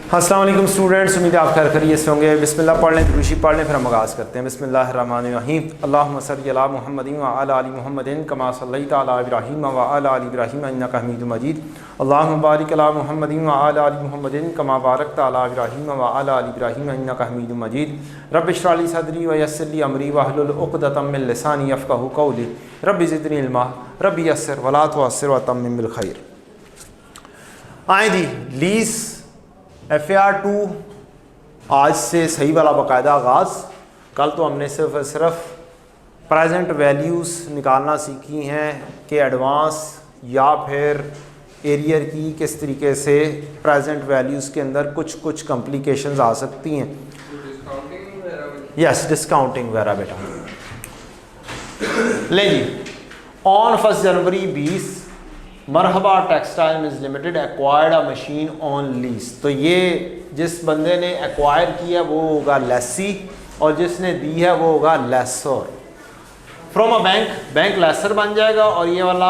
अस्सलाम वालेकुम स्टूडेंट्स, उम्मीद है आप खैर खैरियत से होंगे। बिस्मिल्लाह पढ़ लें, दुरूशी पढ़ लें, फिर हम आगाज़ करते हैं। बिस्मिल्लाहिर्रहमानिर्रहीम। अल्लाहुम्मा सल्लि अला मुहम्मदिन व अला आलि मुहम्मदिन कमा सल्लैता अला इब्राहीम व अला आलि इब्राहीम इन्नका हमीदुम मजीद। अल्लाहुम्मा बारिक अला मुहम्मदिन व अला आलि मुहम्मदिन कमा बारकता अला इब्राहीम व अला आलि इब्राहीम इन्नका हमीदुम मजीद। रब्बि इश्रह ली सदरी व यस्सिर ली अमरी वहलुल उक़दतम मिन लिसानी यफ़क़हू क़ौली। रब्बि ज़िदनी इल्मा रब्बि यस्सिर वला तुअस्सिर व तम्मिम बिल खैर। आए जी, लीज़ FAR 2 आज से सही वाला बाकायदा आगाज़। कल तो हमने सिर्फ प्रेजेंट वैल्यूज़ निकालना सीखी हैं कि एडवांस या फिर एरियर की किस तरीके से प्रेजेंट वैल्यूज़ के अंदर कुछ कॉम्प्लिकेशंस आ सकती हैं। यस, डिस्काउंटिंग वगैरह बेटा। ले जी, on 1 January 20 Marhaba textile mills limited acquired a machine on lease. तो ये जिस बंदे ने एक्वायर किया वो होगा लेसी और जिसने दी है वो होगा lessor. From a bank lessor बन जाएगा और ये वाला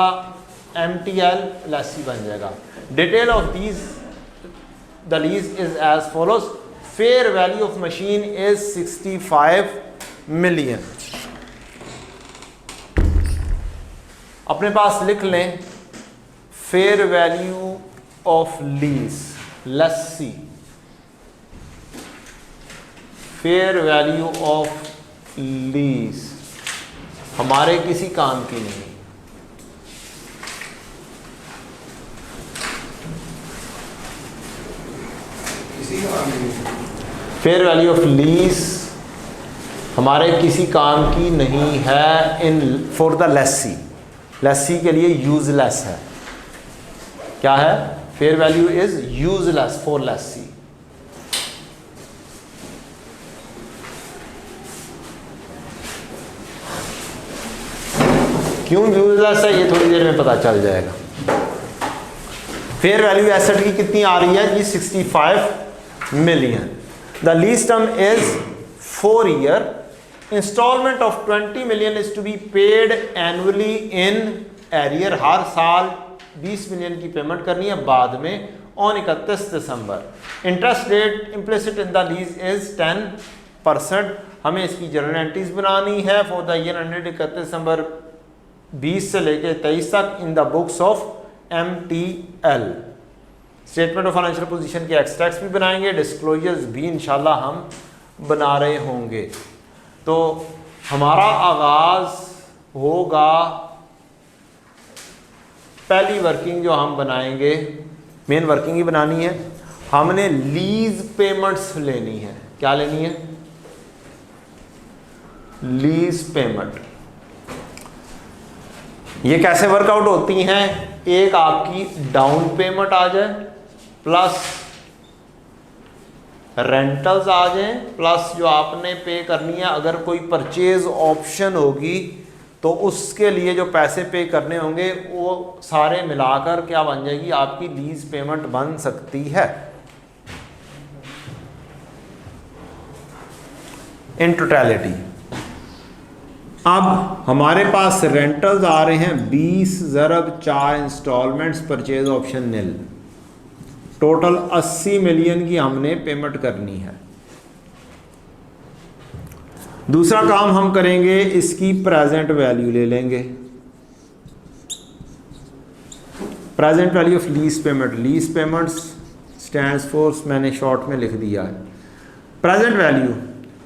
MTL लेसी बन जाएगा। Detail of these the lease is as follows. Fair value of machine is 65 million. अपने पास लिख लें fair value of lease lessee, fair value of lease हमारे किसी काम की नहीं। फेयर वैल्यू ऑफ लीज हमारे किसी काम की नहीं है in for the lessee. Lessee के लिए यूजलेस है। क्या है? Fair value is useless for lessee. क्यों यूजलेस है ये थोड़ी देर में पता चल जाएगा। फेयर वैल्यू एसेट की कितनी आ रही है जी? 65 million. The lease term is 4 year. Instalment of 20 million is to be paid annually in arrear. हर साल 20 मिलियन की पेमेंट करनी है बाद में on 31 December. Interest rate implicit in the lease is 10%। हमें इसकी जर्नल एंट्रीज बनानी है फॉर द ईयर 31 दिसंबर 20 से लेके 23 तक in the books of MTL। Statement of financial position के एक्सट्रैक्ट्स भी बनाएंगे, डिस्क्लोजर्स भी इंशाल्लाह हम बना रहे होंगे। तो हमारा आगाज होगा, पहली वर्किंग जो हम बनाएंगे, मेन वर्किंग ही बनानी है, हमने लीज पेमेंट्स लेनी है। क्या लेनी है? Lease payment. ये कैसे वर्कआउट होती हैं? एक आपकी डाउन पेमेंट आ जाए प्लस रेंटल्स आ जाए प्लस जो आपने पे करनी है, अगर कोई परचेज ऑप्शन होगी तो उसके लिए जो पैसे पे करने होंगे वो सारे मिलाकर क्या बन जाएगी? आपकी लीज पेमेंट बन सकती है इन टोटलिटी। अब हमारे पास रेंटल्स आ रहे हैं 20 ज़रब 4 इंस्टॉलमेंट्स, परचेज ऑप्शन नील। टोटल 80 मिलियन की हमने पेमेंट करनी है। दूसरा काम हम करेंगे, इसकी प्रेजेंट वैल्यू ले लेंगे। Present value of lease payment. Lease payments stands for, मैंने शॉर्ट में लिख दिया है प्रेजेंट वैल्यू।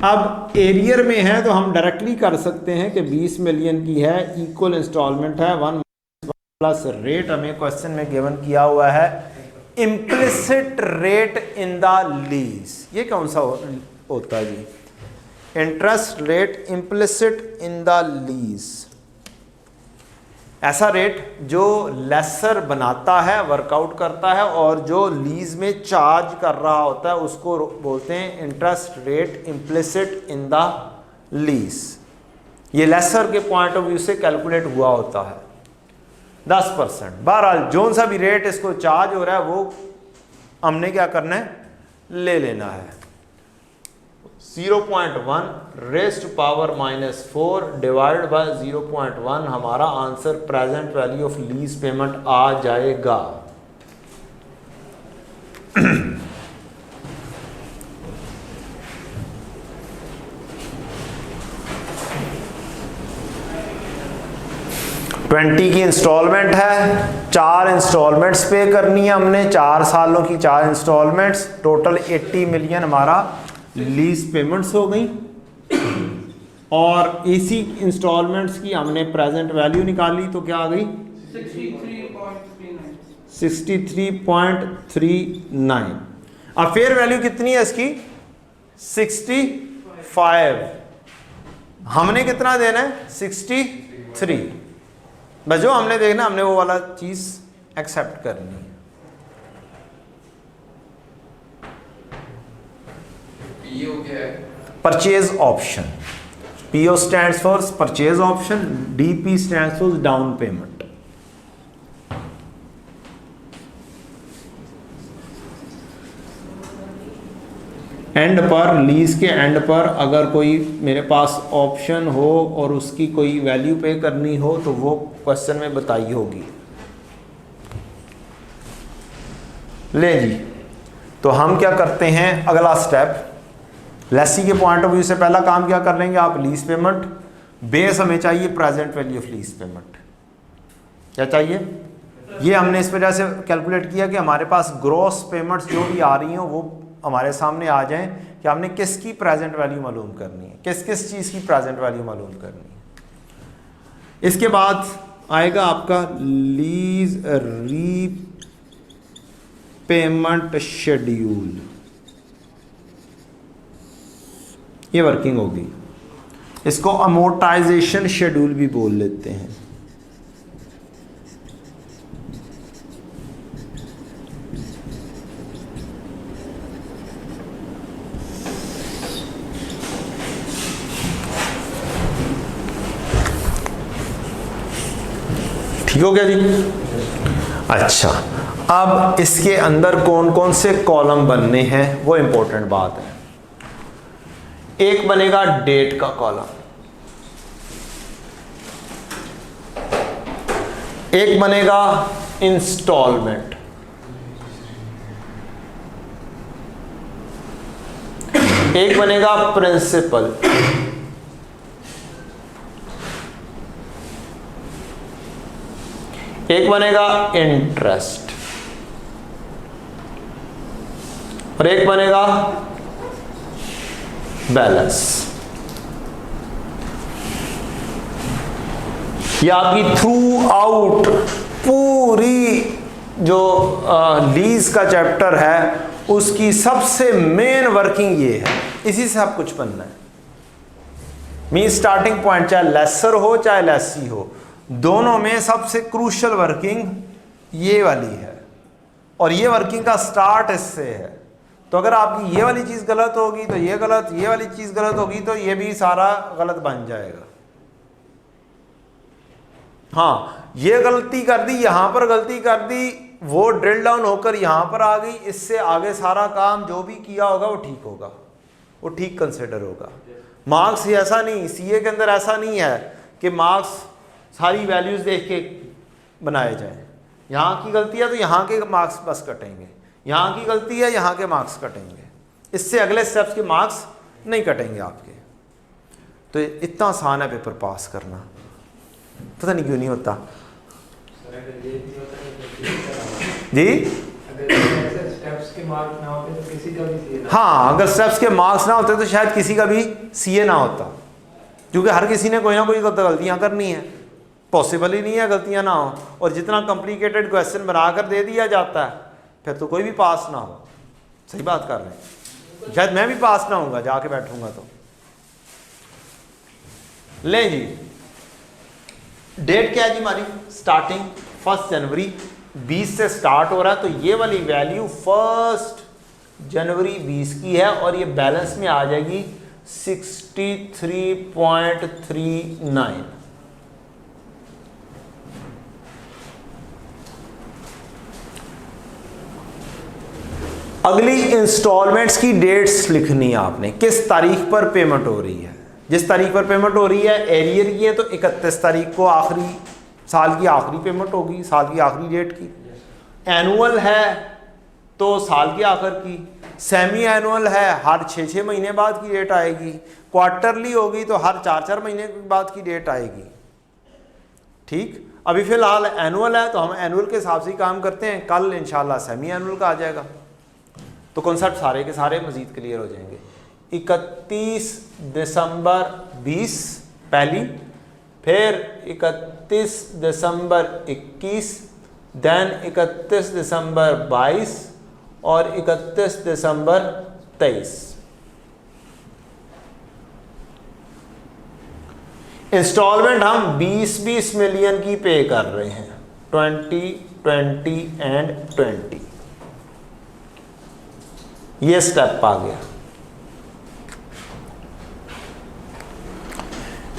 अब एरियर में है तो हम डायरेक्टली कर सकते हैं कि 20 मिलियन की है, इक्वल इंस्टॉलमेंट है 1 प्लस रेट हमें क्वेश्चन में गिवन किया हुआ है implicit rate in the lease. ये कौन सा होता है जी? Interest rate implicit in the lease. ऐसा रेट जो लेसर बनाता है, वर्कआउट करता है, और जो लीज में चार्ज कर रहा होता है उसको बोलते हैं interest rate implicit in the lease. ये लेसर के पॉइंट ऑफ व्यू से कैलकुलेट हुआ होता है 10%। बहरहाल जोन सा भी रेट इसको चार्ज हो रहा है वो हमने क्या करना है? ले लेना है। 0.1 रेस्ट पावर -4 डिवाइड बाय 0.1 हमारा answer present value of lease payment आ जाएगा। 20 की इंस्टॉलमेंट है, 4 इंस्टॉलमेंट्स पे करनी है हमने, 4 सालों की 4 इंस्टॉलमेंट्स, टोटल 80 मिलियन हमारा लीज पेमेंट्स हो गई। और इसी इंस्टॉलमेंट्स की हमने प्रेजेंट वैल्यू निकाली तो क्या आ गई 63.39। अब फेयर वैल्यू कितनी है इसकी 65। हमने कितना देना है 63। बस जो हमने देखना हमने वो वाला चीज एक्सेप्ट करनी है। पीओ क्या है? Purchase option. PO stands for purchase option, DP stands for down payment. And पर, लीज के एंड पर अगर कोई मेरे पास ऑप्शन हो और उसकी कोई वैल्यू पे करनी हो तो वो क्वेश्चन में बताई होगी। ले जी, तो हम क्या करते हैं, अगला स्टेप लेसी के पॉइंट ऑफ व्यू से पहला काम क्या कर लेंगे आप, लीज पेमेंट। बेस हमें चाहिए present value of lease payment. क्या चाहिए, ये हमने इस वजह से कैलकुलेट किया कि हमारे पास ग्रॉस पेमेंट्स जो भी आ रही हैं वो हमारे सामने आ जाएं कि हमने किसकी प्रेजेंट वैल्यू मालूम करनी है, किस किस चीज़ की प्रेजेंट वैल्यू मालूम करनी है। इसके बाद आएगा आपका लीज रीपेमेंट शेड्यूल, ये वर्किंग होगी। इसको अमोर्टाइजेशन शेड्यूल भी बोल लेते हैं। ठीक हो गया जी। अच्छा, अब इसके अंदर कौन कौन से कॉलम बनने हैं वो इंपॉर्टेंट बात है। एक बनेगा डेट का कॉलम, एक बनेगा इंस्टॉलमेंट, एक बनेगा प्रिंसिपल, एक बनेगा इंटरेस्ट और एक बनेगा बैलेंस। ये आपकी थ्रू आउट पूरी जो लीज का चैप्टर है उसकी सबसे मेन वर्किंग ये है, इसी से आप कुछ बनना है। मीन स्टार्टिंग पॉइंट चाहे लेसर हो चाहे लेसी हो, दोनों में सबसे क्रूशियल वर्किंग ये वाली है और ये वर्किंग का स्टार्ट इससे है। तो अगर आपकी ये वाली चीज़ गलत होगी तो ये गलत, ये वाली चीज़ गलत होगी तो ये भी सारा गलत बन जाएगा। हाँ, ये गलती कर दी, यहाँ पर गलती कर दी, वो ड्रिल डाउन होकर यहाँ पर आ गई, इससे आगे सारा काम जो भी किया होगा वो ठीक होगा, वो ठीक कंसिडर होगा। मार्क्स ऐसा नहीं, सीए के अंदर ऐसा नहीं है कि मार्क्स सारी वैल्यूज देख के बनाए जाएं। यहाँ की गलती है तो यहाँ के मार्क्स बस कटेंगे, यहाँ की गलती है यहाँ के मार्क्स कटेंगे, इससे अगले स्टेप्स के मार्क्स नहीं कटेंगे आपके। तो इतना आसान है पेपर पास करना, पता नहीं क्यों नहीं होता जी। हाँ, अगर स्टेप्स के मार्क्स ना होते तो शायद किसी का भी सीए ना होता, क्योंकि हर किसी ने कोई ना कोई गलतियां करनी है, पॉसिबल ही नहीं है गलतियां ना हो। और जितना कॉम्प्लिकेटेड क्वेश्चन बनाकर दे दिया जाता है फिर तो कोई भी पास ना हो। सही बात कर रहे हैं, शायद मैं भी पास ना होऊंगा जाके बैठूंगा तो। ले जी, डेट क्या है जी हमारी, स्टार्टिंग 1 जनवरी 20 से स्टार्ट हो रहा है, तो ये वाली वैल्यू 1 जनवरी 20 की है और ये बैलेंस में आ जाएगी 63.39। अगली इंस्टॉलमेंट्स की डेट्स लिखनी है आपने, किस तारीख पर पेमेंट हो रही है। जिस तारीख पर पेमेंट हो रही है, एरियर की है तो 31 तारीख को आखिरी साल की आखिरी पेमेंट होगी, साल की आखिरी डेट की। एनुअल है तो साल के आखिर की, सेमी एनुअल है हर 6-6 महीने बाद की डेट आएगी, क्वार्टरली होगी तो हर 4-4 महीने बाद की डेट आएगी। ठीक, अभी फ़िलहाल एनुअल है तो हम एनुअल के हिसाब से ही काम करते हैं, कल इंशाल्लाह सेमी एनुअल का आ जाएगा तो कॉन्सेप्ट सारे के सारे मज़ीद क्लियर हो जाएंगे। 31 दिसंबर 20 पहली, फिर 31 दिसंबर 21, देन 31 दिसंबर 22 और 31 दिसंबर 23। इंस्टॉलमेंट हम 20-20 मिलियन की पे कर रहे हैं, 20, 20 एंड 20। ये स्टेप आ गया।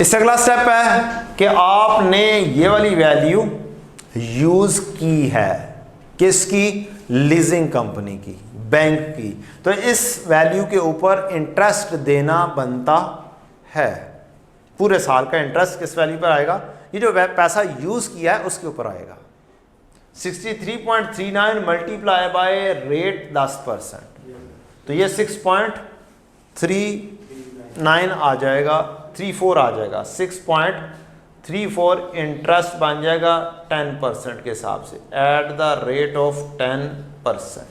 इससे अगला स्टेप है कि आपने ये वाली वैल्यू यूज की है, किसकी? लीजिंग कंपनी की, बैंक की। तो इस वैल्यू के ऊपर इंटरेस्ट देना बनता है। पूरे साल का इंटरेस्ट किस वैल्यू पर आएगा? ये जो पैसा यूज किया है उसके ऊपर आएगा। 63.39 मल्टीप्लाई बाय रेट 10%, तो ये 6.39 आ जाएगा, 34 आ जाएगा। 6.34 इंटरेस्ट बन जाएगा 10% के हिसाब से, एट द रेट ऑफ 10%।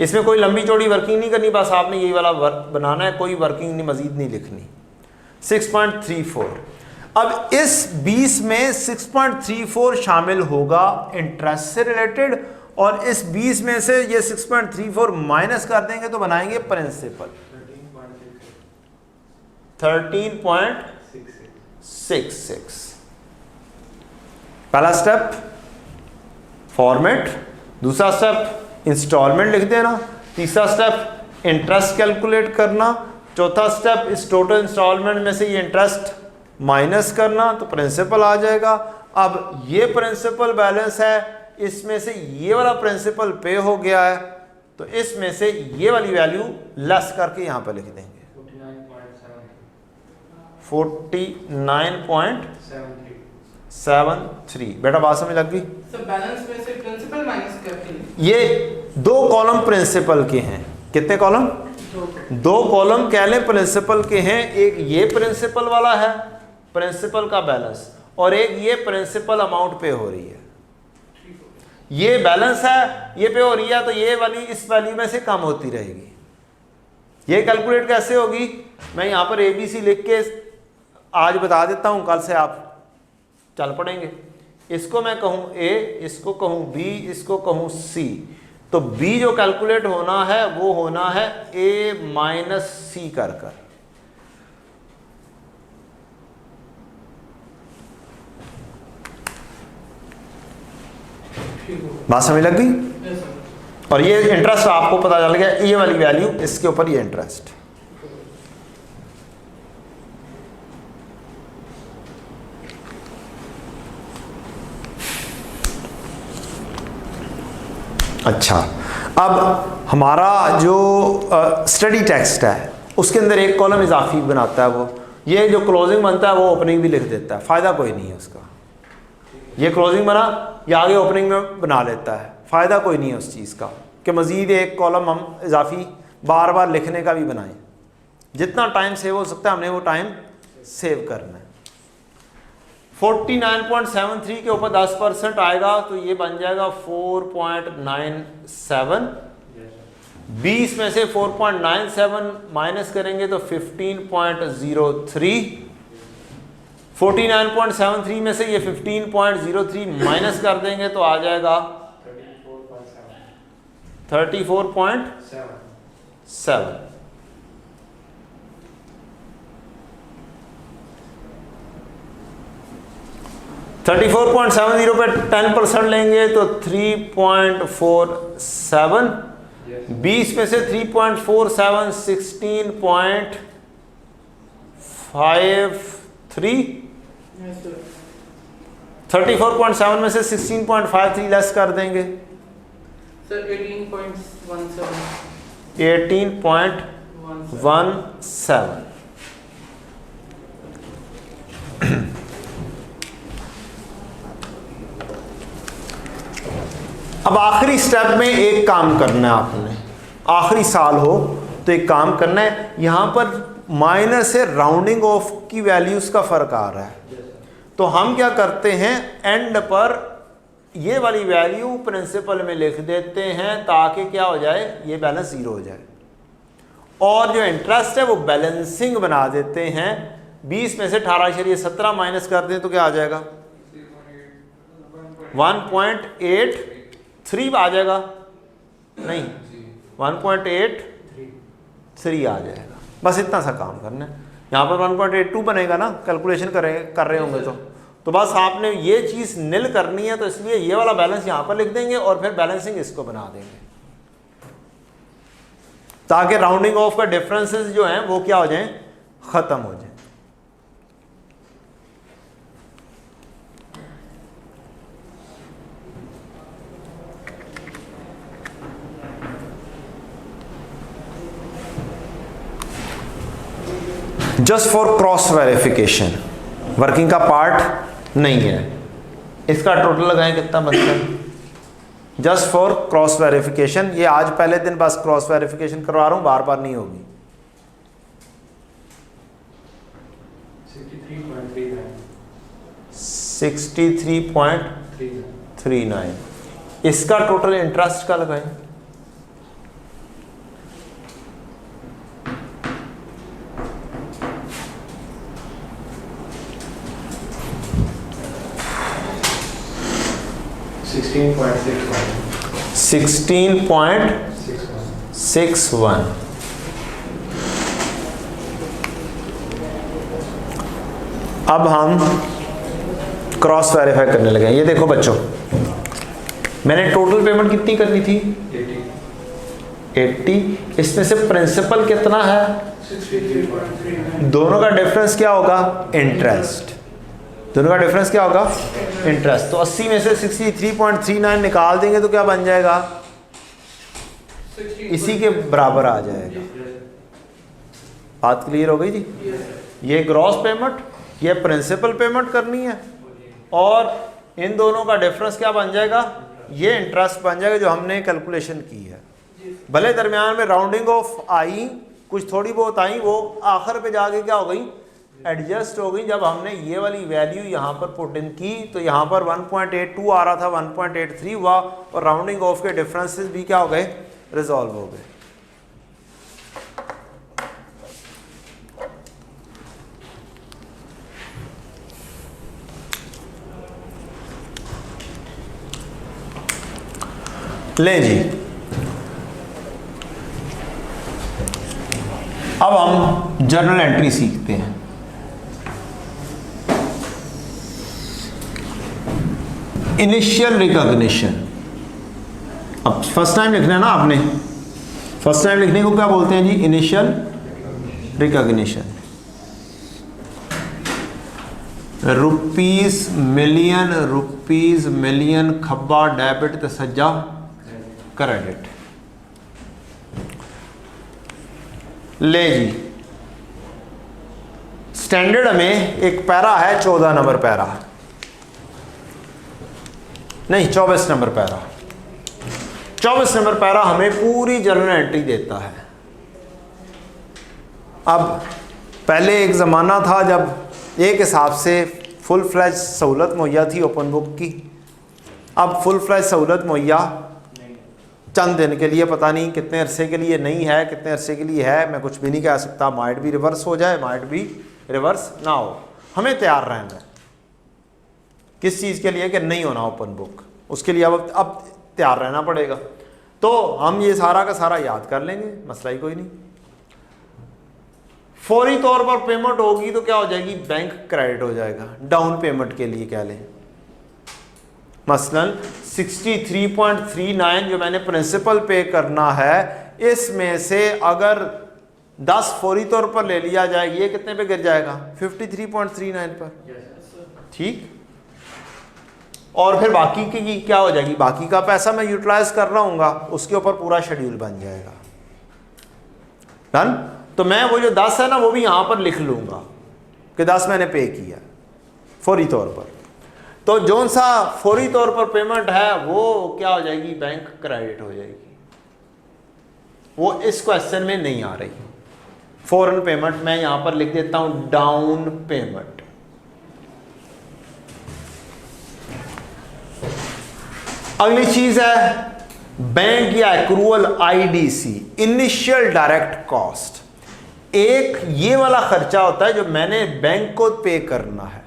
इसमें कोई लंबी चौड़ी वर्किंग नहीं करनी, बस आपने यही वाला वर्क बनाना है, कोई वर्किंग नहीं मजीद नहीं लिखनी। 6.34। अब इस 20 में 6.34 शामिल होगा इंटरेस्ट से रिलेटेड, और इस 20 में से ये 6.34 माइनस कर देंगे तो बनाएंगे प्रिंसिपल 13.66। पहला स्टेप फॉर्मेट, दूसरा स्टेप इंस्टॉलमेंट लिख देना, तीसरा स्टेप इंटरेस्ट कैलकुलेट करना, चौथा स्टेप इस टोटल इंस्टॉलमेंट में से ये इंटरेस्ट माइनस करना तो प्रिंसिपल आ जाएगा। अब ये प्रिंसिपल बैलेंस है, इसमें से ये वाला प्रिंसिपल पे हो गया है, तो इसमें से ये वाली वैल्यू लेस करके यहां पर लिख देंगे 49.73। बेटा बात समझ लग गई? बैलेंस में से प्रिंसिपल माइनस करके ये दो कॉलम प्रिंसिपल के हैं। कितने कॉलम? दो कॉलम कह लें प्रिंसिपल के हैं। एक ये प्रिंसिपल वाला है, प्रिंसिपल का बैलेंस, और एक ये प्रिंसिपल अमाउंट पे हो रही है। ये बैलेंस है, ये पे हो रही है, तो ये वाली इस वैल्यू में से कम होती रहेगी। ये कैलकुलेट कैसे होगी? मैं यहाँ पर ABC लिख के आज बता देता हूँ, कल से आप चल पड़ेंगे। इसको मैं कहूँ A, इसको कहूँ B, इसको कहूँ C, तो B जो कैलकुलेट होना है वो होना है A माइनस C कर कर। बात समझ लग गई? और ये इंटरेस्ट आपको पता चल गया, ये वाली वैल्यू, इसके ऊपर ये इंटरेस्ट। अच्छा, अब हमारा जो स्टडी टेक्स्ट है उसके अंदर एक कॉलम इजाफी बनाता है, वो ये जो क्लोजिंग बनता है वो ओपनिंग भी लिख देता है। फ़ायदा कोई नहीं है उसका। ये क्लोजिंग बना, या आगे ओपनिंग में बना लेता है, फ़ायदा कोई नहीं है उस चीज़ का कि मज़ीद एक कॉलम हम इजाफी बार बार लिखने का भी बनाएं। जितना टाइम सेव हो सकता है हमने वो टाइम सेव करना है। 49.73 के ऊपर 10% आएगा तो ये बन जाएगा 4.97। 20 में से 4.97 माइनस करेंगे तो 15.03। 49.73 में से ये 15.03 माइनस कर देंगे तो आ जाएगा 34.7। 34.70 पे 10% लेंगे तो 3.47। 20 में से 3.47 16.53। 34.7 में से 16.53 लेस कर देंगे सर 18.17। 18.17। अब आखिरी स्टेप में एक काम करना है आपने, आखिरी साल हो तो एक काम करना है। यहाँ पर माइनस से राउंडिंग ऑफ की वैल्यूज़ का फ़र्क आ रहा है, तो हम क्या करते हैं, एंड पर ये वाली वैल्यू प्रिंसिपल में लिख देते हैं ताकि क्या हो जाए, ये बैलेंस ज़ीरो हो जाए। और जो इंटरेस्ट है वो बैलेंसिंग बना देते हैं। 20 में से 18.17 माइनस कर दें तो क्या आ जाएगा, 1.83 आ जाएगा, नहीं 1.83 आ जाएगा। बस इतना सा काम करना है। यहाँ पर 1.82 बनेगा ना, कैलकुलेशन कर रहे होंगे तो बस आपने ये चीज़ निल करनी है, तो इसलिए ये वाला बैलेंस यहाँ पर लिख देंगे और फिर बैलेंसिंग इसको बना देंगे ताकि राउंडिंग ऑफ का डिफरेंसेस जो हैं वो क्या हो जाएं, ख़त्म हो जाएं। Just for cross verification, working का पार्ट नहीं है, इसका टोटल लगाएं कितना बनता है, जस्ट फॉर क्रॉस वेरिफिकेशन। ये आज पहले दिन बस क्रॉस वेरिफिकेशन करवा रहा हूँ, बार बार नहीं होगी। 63.39, इसका टोटल इंटरेस्ट का लगाएं, $16.61। अब हम क्रॉस वेरीफाई करने लगे। ये देखो बच्चों, मैंने टोटल पेमेंट कितनी करनी थी, 80। इसमें से प्रिंसिपल कितना है, 63.39। दोनों का डिफरेंस क्या होगा, इंटरेस्ट। दोनों का डिफरेंस क्या होगा, इंटरेस्ट। तो 80 में से 63.39 निकाल देंगे तो क्या बन जाएगा, इसी के बराबर आ जाएगा। बात क्लियर हो गई जी। ये ग्रॉस पेमेंट, ये प्रिंसिपल पेमेंट करनी है और इन दोनों का डिफरेंस क्या बन जाएगा, ये इंटरेस्ट बन जाएगा जो हमने कैलकुलेशन की है। भले दरमियान में राउंडिंग ऑफ आई, कुछ थोड़ी बहुत आई, वो आखिर पे जाके क्या हो गई, एडजस्ट हो गई। जब हमने ये वाली वैल्यू यहाँ पर पुट इन की तो यहाँ पर 1.82 आ रहा था, 1.83 हुआ और राउंडिंग ऑफ के डिफरेंसेस भी क्या हो गए, रिजॉल्व हो गए। लें जी, अब हम जर्नल एंट्री सीखते हैं। इनिशियल रिकॉग्निशन, अब फर्स्ट टाइम लिखना है ना आपने, फर्स्ट टाइम लिखने को क्या बोलते हैं जी, इनिशियल रिकॉग्निशन। रुपीस मिलियन खब्बा डेबिट ते सज्जा क्रेडिट। ले जी, स्टैंडर्ड में एक पैरा है, 14 नंबर पैरा, नहीं 24 नंबर पैरा। 24 नंबर पैरा हमें पूरी जर्नल एंट्री देता है। अब पहले एक ज़माना था जब एक हिसाब से फुल फ्लैज सहूलत मुहैया थी ओपन बुक की। अब फुल फ्लैज सहूलत मुहैया चंद दिन के लिए, पता नहीं कितने अरसे के लिए नहीं है, कितने अरसे के लिए है, मैं कुछ भी नहीं कह सकता। माइट भी रिवर्स हो जाए, माइट भी रिवर्स ना हो। हमें तैयार रहना है किस चीज़ के लिए कि नहीं होना ओपन बुक, उसके लिए अब तैयार रहना पड़ेगा। तो हम ये सारा का सारा याद कर लेंगे, मसला ही कोई नहीं। फौरी तौर पर पेमेंट होगी तो क्या हो जाएगी, बैंक क्रेडिट हो जाएगा। डाउन पेमेंट के लिए कह लें, मसलन 63.39 जो मैंने प्रिंसिपल पे करना है, इसमें से अगर 10 फौरी तौर पर ले लिया जाए, ये कितने पे गिर जाएगा, 53.39 पर, ठीक। और फिर बाकी की क्या हो जाएगी, बाकी का पैसा मैं यूटिलाइज कर रहा हूँगा, उसके ऊपर पूरा शेड्यूल बन जाएगा। डन। तो मैं वो जो 10 है ना वो भी यहाँ पर लिख लूँगा कि 10 मैंने पे किया फौरी तौर पर। तो जोन सा फौरी तौर पर पेमेंट है वो क्या हो जाएगी, बैंक क्रेडिट हो जाएगी। वो इस क्वेश्चन में नहीं आ रही। फॉरेन पेमेंट मैं यहाँ पर लिख देता हूँ डाउन पेमेंट। अगली चीज है बैंक या accrual IDC, initial direct cost. एक ये वाला खर्चा होता है जो मैंने बैंक को पे करना है,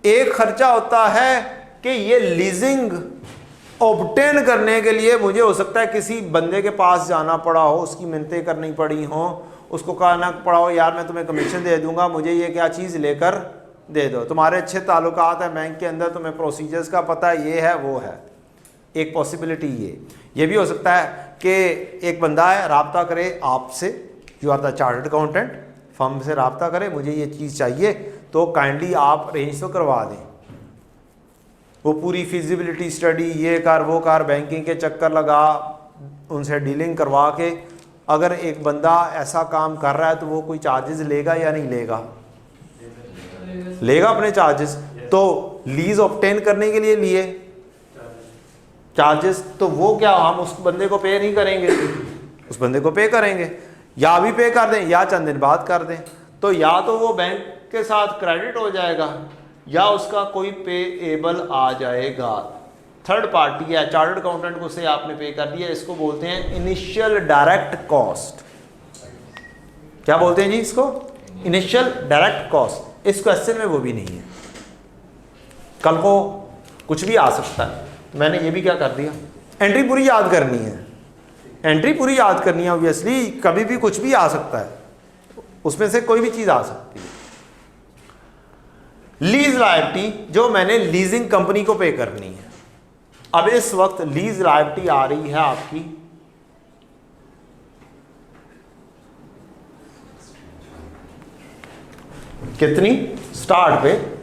एक खर्चा होता है कि ये लीजिंग ऑब्टेन करने के लिए मुझे हो सकता है किसी बंदे के पास जाना पड़ा हो, उसकी मिन्नतें करनी पड़ी हो, उसको कहना पड़ा हो यार मैं तुम्हें कमीशन दे दूंगा, मुझे ये क्या चीज़ लेकर दे दो, तुम्हारे अच्छे ताल्लुकात हैं बैंक के अंदर, तुम्हें प्रोसीजर्स का पता है, ये है वो है। एक पॉसिबिलिटी ये भी हो सकता है कि एक बंदा है राब्ता करे आपसे, you are the chartered accountant, firm से राब्ता करे मुझे ये चीज़ चाहिए तो काइंडली आप अरेंज तो करवा दें। वो पूरी फिजिबिलिटी स्टडी ये कर वो कर, बैंकिंग के चक्कर लगा, उनसे डीलिंग करवा के अगर एक बंदा ऐसा काम कर रहा है तो वो कोई चार्जेस लेगा या नहीं लेगा? लेगा अपने चार्जेस। तो लीज ऑब्टेन करने के लिए लिए चार्जेस, तो वो क्या हम उस बंदे को पे नहीं करेंगे, उस बंदे को पे करेंगे, या भी पे कर दें या चंद दिन बाद कर दें। तो या तो वो बैंक के साथ क्रेडिट हो जाएगा या उसका कोई पेएबल आ जाएगा। थर्ड पार्टी है, चार्टर्ड अकाउंटेंट को से आपने पे कर दिया, इसको बोलते हैं इनिशियल डायरेक्ट कॉस्ट। क्या बोलते हैं जी इसको? Initial direct cost. इस क्वेश्चन में वो भी नहीं है, कल को कुछ भी आ सकता है। मैंने ये भी क्या कर दिया, एंट्री पूरी याद करनी है, एंट्री पूरी याद करनी है। ऑब्वियसली कभी भी कुछ भी आ सकता है, उसमें से कोई भी चीज़ आ सकती है। लीज लायबिलिटी जो मैंने लीजिंग कंपनी को पे करनी है। अब इस वक्त लीज लायबिलिटी आ रही है आपकी कितनी? स्टार्ट पे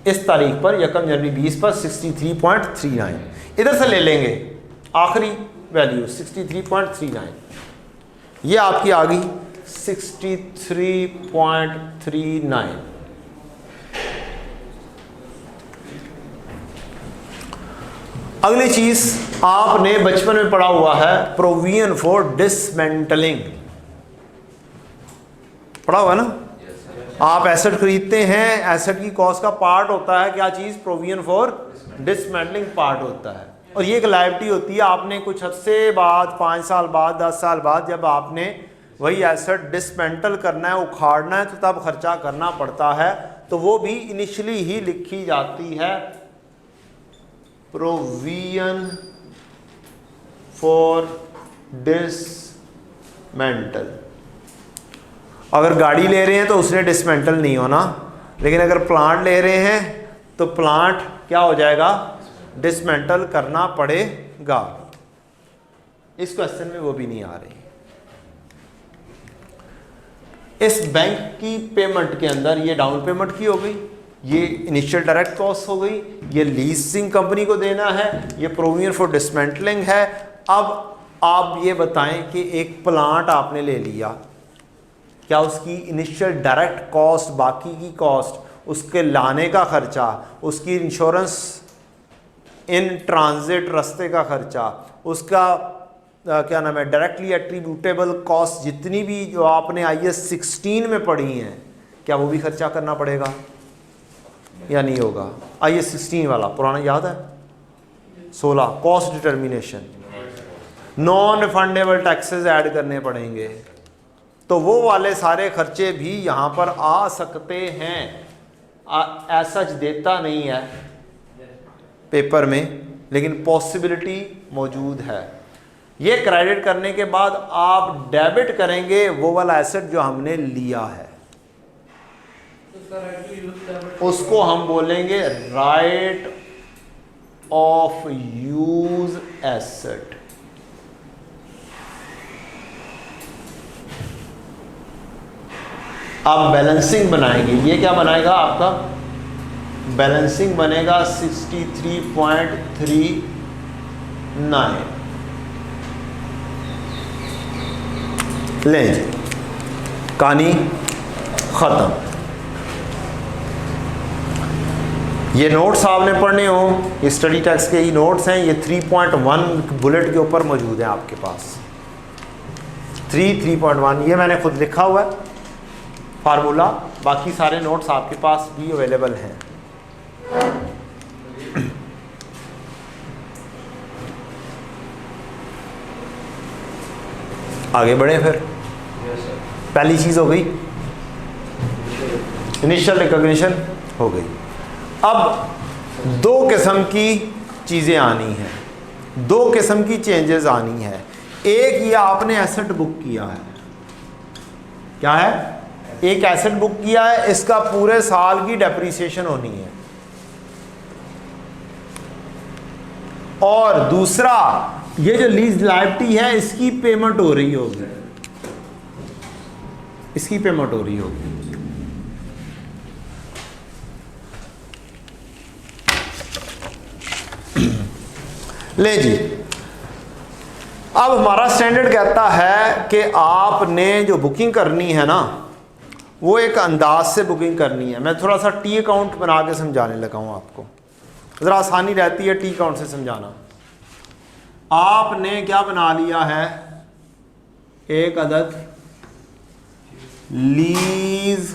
इस तारीख पर 1 जनवरी 20 पर 63.39, इधर से ले लेंगे आखिरी वैल्यू 63.39, ये आपकी आ गई 63.39। अगली चीज आपने बचपन में पढ़ा हुआ है, प्रोविजन फॉर डिसमेंटलिंग, पढ़ा हुआ है ना? आप एसेट खरीदते हैं, एसेट की कॉस्ट का पार्ट होता है क्या चीज? प्रोविजन फॉर डिसमेंटलिंग पार्ट होता है। और ये एक लायबिलिटी होती है, आपने कुछ हफ्ते बाद, 5 साल बाद, 10 साल बाद जब आपने वही एसेट डिसमेंटल करना है, उखाड़ना है, तो तब खर्चा करना पड़ता है। तो वो भी इनिशियली ही लिखी जाती है, प्रोविजन फॉर डिसमेंटल। अगर गाड़ी ले रहे हैं तो उसने डिसमेंटल नहीं होना, लेकिन अगर प्लांट ले रहे हैं तो प्लांट क्या हो जाएगा? डिसमेंटल करना पड़ेगा। इस क्वेश्चन में वो भी नहीं आ रही। इस बैंक की पेमेंट के अंदर ये डाउन पेमेंट की हो गई, ये इनिशियल डायरेक्ट कॉस्ट हो गई, ये लीजिंग कंपनी को देना है, ये प्रोविजन फॉर डिसमेंटलिंग है। अब आप ये बताएं कि एक प्लांट आपने ले लिया, क्या उसकी इनिशियल डायरेक्ट कॉस्ट, बाकी की कॉस्ट, उसके लाने का खर्चा, उसकी इंश्योरेंस इन ट्रांजिट रास्ते का खर्चा, उसका क्या नाम है डायरेक्टली एट्रीब्यूटेबल कॉस्ट, जितनी भी जो आपने IAS 16 में पढ़ी हैं, क्या वो भी खर्चा करना पड़ेगा या नहीं होगा? IAS 16 वाला पुराना याद है, 16 cost determination, non refundable taxes add करने पड़ेंगे। तो वो वाले सारे खर्चे भी यहाँ पर आ सकते हैं। ऐसा देता नहीं है पेपर में, लेकिन पॉसिबिलिटी मौजूद है। ये क्रेडिट करने के बाद आप डेबिट करेंगे वो वाला एसेट जो हमने लिया है, उसको हम बोलेंगे राइट ऑफ यूज एसेट। आप बैलेंसिंग बनाएंगे, ये क्या बनाएगा आपका? बैलेंसिंग बनेगा 63.39। लें, कहानी खत्म। ये नोट्स आपने पढ़ने हो, ये स्टडी टेक्स्ट के ही नोट्स हैं, ये 3.1 बुलेट के ऊपर मौजूद है आपके पास। 3.1 ये मैंने खुद लिखा हुआ है फार्मूला, बाकी सारे नोट्स आपके पास भी अवेलेबल हैं। आगे बढ़े फिर। पहली चीज़ हो गई इनिशियल रिकॉग्निशन हो गई। अब दो किस्म की चीज़ें आनी हैं, दो किस्म की चेंजेस आनी है। एक ये आपने एसेट बुक किया है, क्या है, एक एसेट बुक किया है, इसका पूरे साल की डेप्रिसिएशन होनी है। और दूसरा ये जो लीज लायबिलिटी है इसकी पेमेंट हो रही होगी, इसकी पेमेंट हो रही होगी। ले जी, अब हमारा स्टैंडर्ड कहता है कि आपने जो बुकिंग करनी है ना वो एक अंदाज से बुकिंग करनी है। मैं थोड़ा सा टी अकाउंट बना के समझाने लगा हूँ आपको, ज़रा आसानी रहती है टी अकाउंट से समझाना। आपने क्या बना लिया है, एक अदद लीज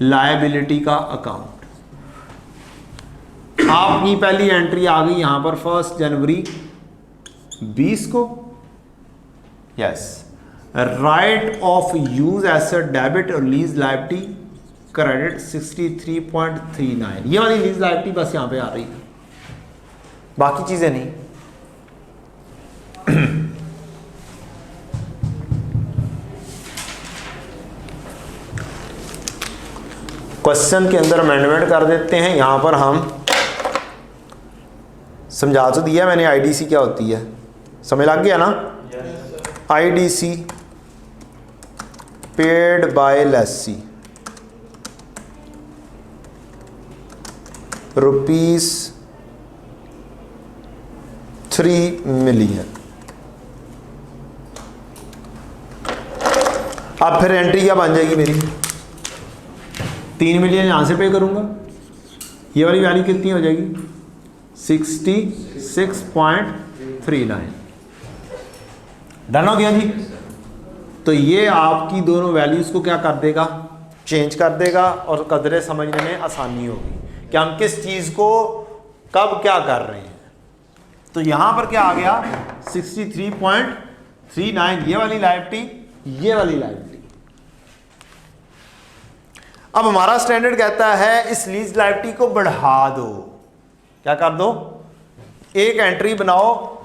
लायबिलिटी का अकाउंट। आपकी पहली एंट्री आ गई यहां पर 1 जनवरी 20 को, yes, right of use asset debit और लीज लायबिलिटी क्रेडिट 63.39। ये वाली लीज लायबिलिटी बस यहां पे आ रही है, बाकी चीजें नहीं। क्वेश्चन के अंदर अमेंडमेंट कर देते हैं। यहां पर हम समझा तो दिया मैंने आईडीसी क्या होती है, समझ लग गया ना। IDC paid by lessee ₹3 million. अब फिर एंट्री क्या बन जाएगी मेरी, 3 मिलियन यहां से पे करूंगा, ये वाली वैल्यू कितनी हो जाएगी 66.39। डन हो गया जी। तो ये आपकी दोनों वैल्यूज को क्या कर देगा, चेंज कर देगा और कदरें समझने में आसानी होगी कि हम किस चीज को कब क्या कर रहे हैं। तो यहां पर क्या आ गया 63.39, ये वाली लायबिलिटी, ये वाली लायबिलिटी। अब हमारा स्टैंडर्ड कहता है इस लीज लायबिलिटी को बढ़ा दो, क्या कर दो, एक एंट्री बनाओ,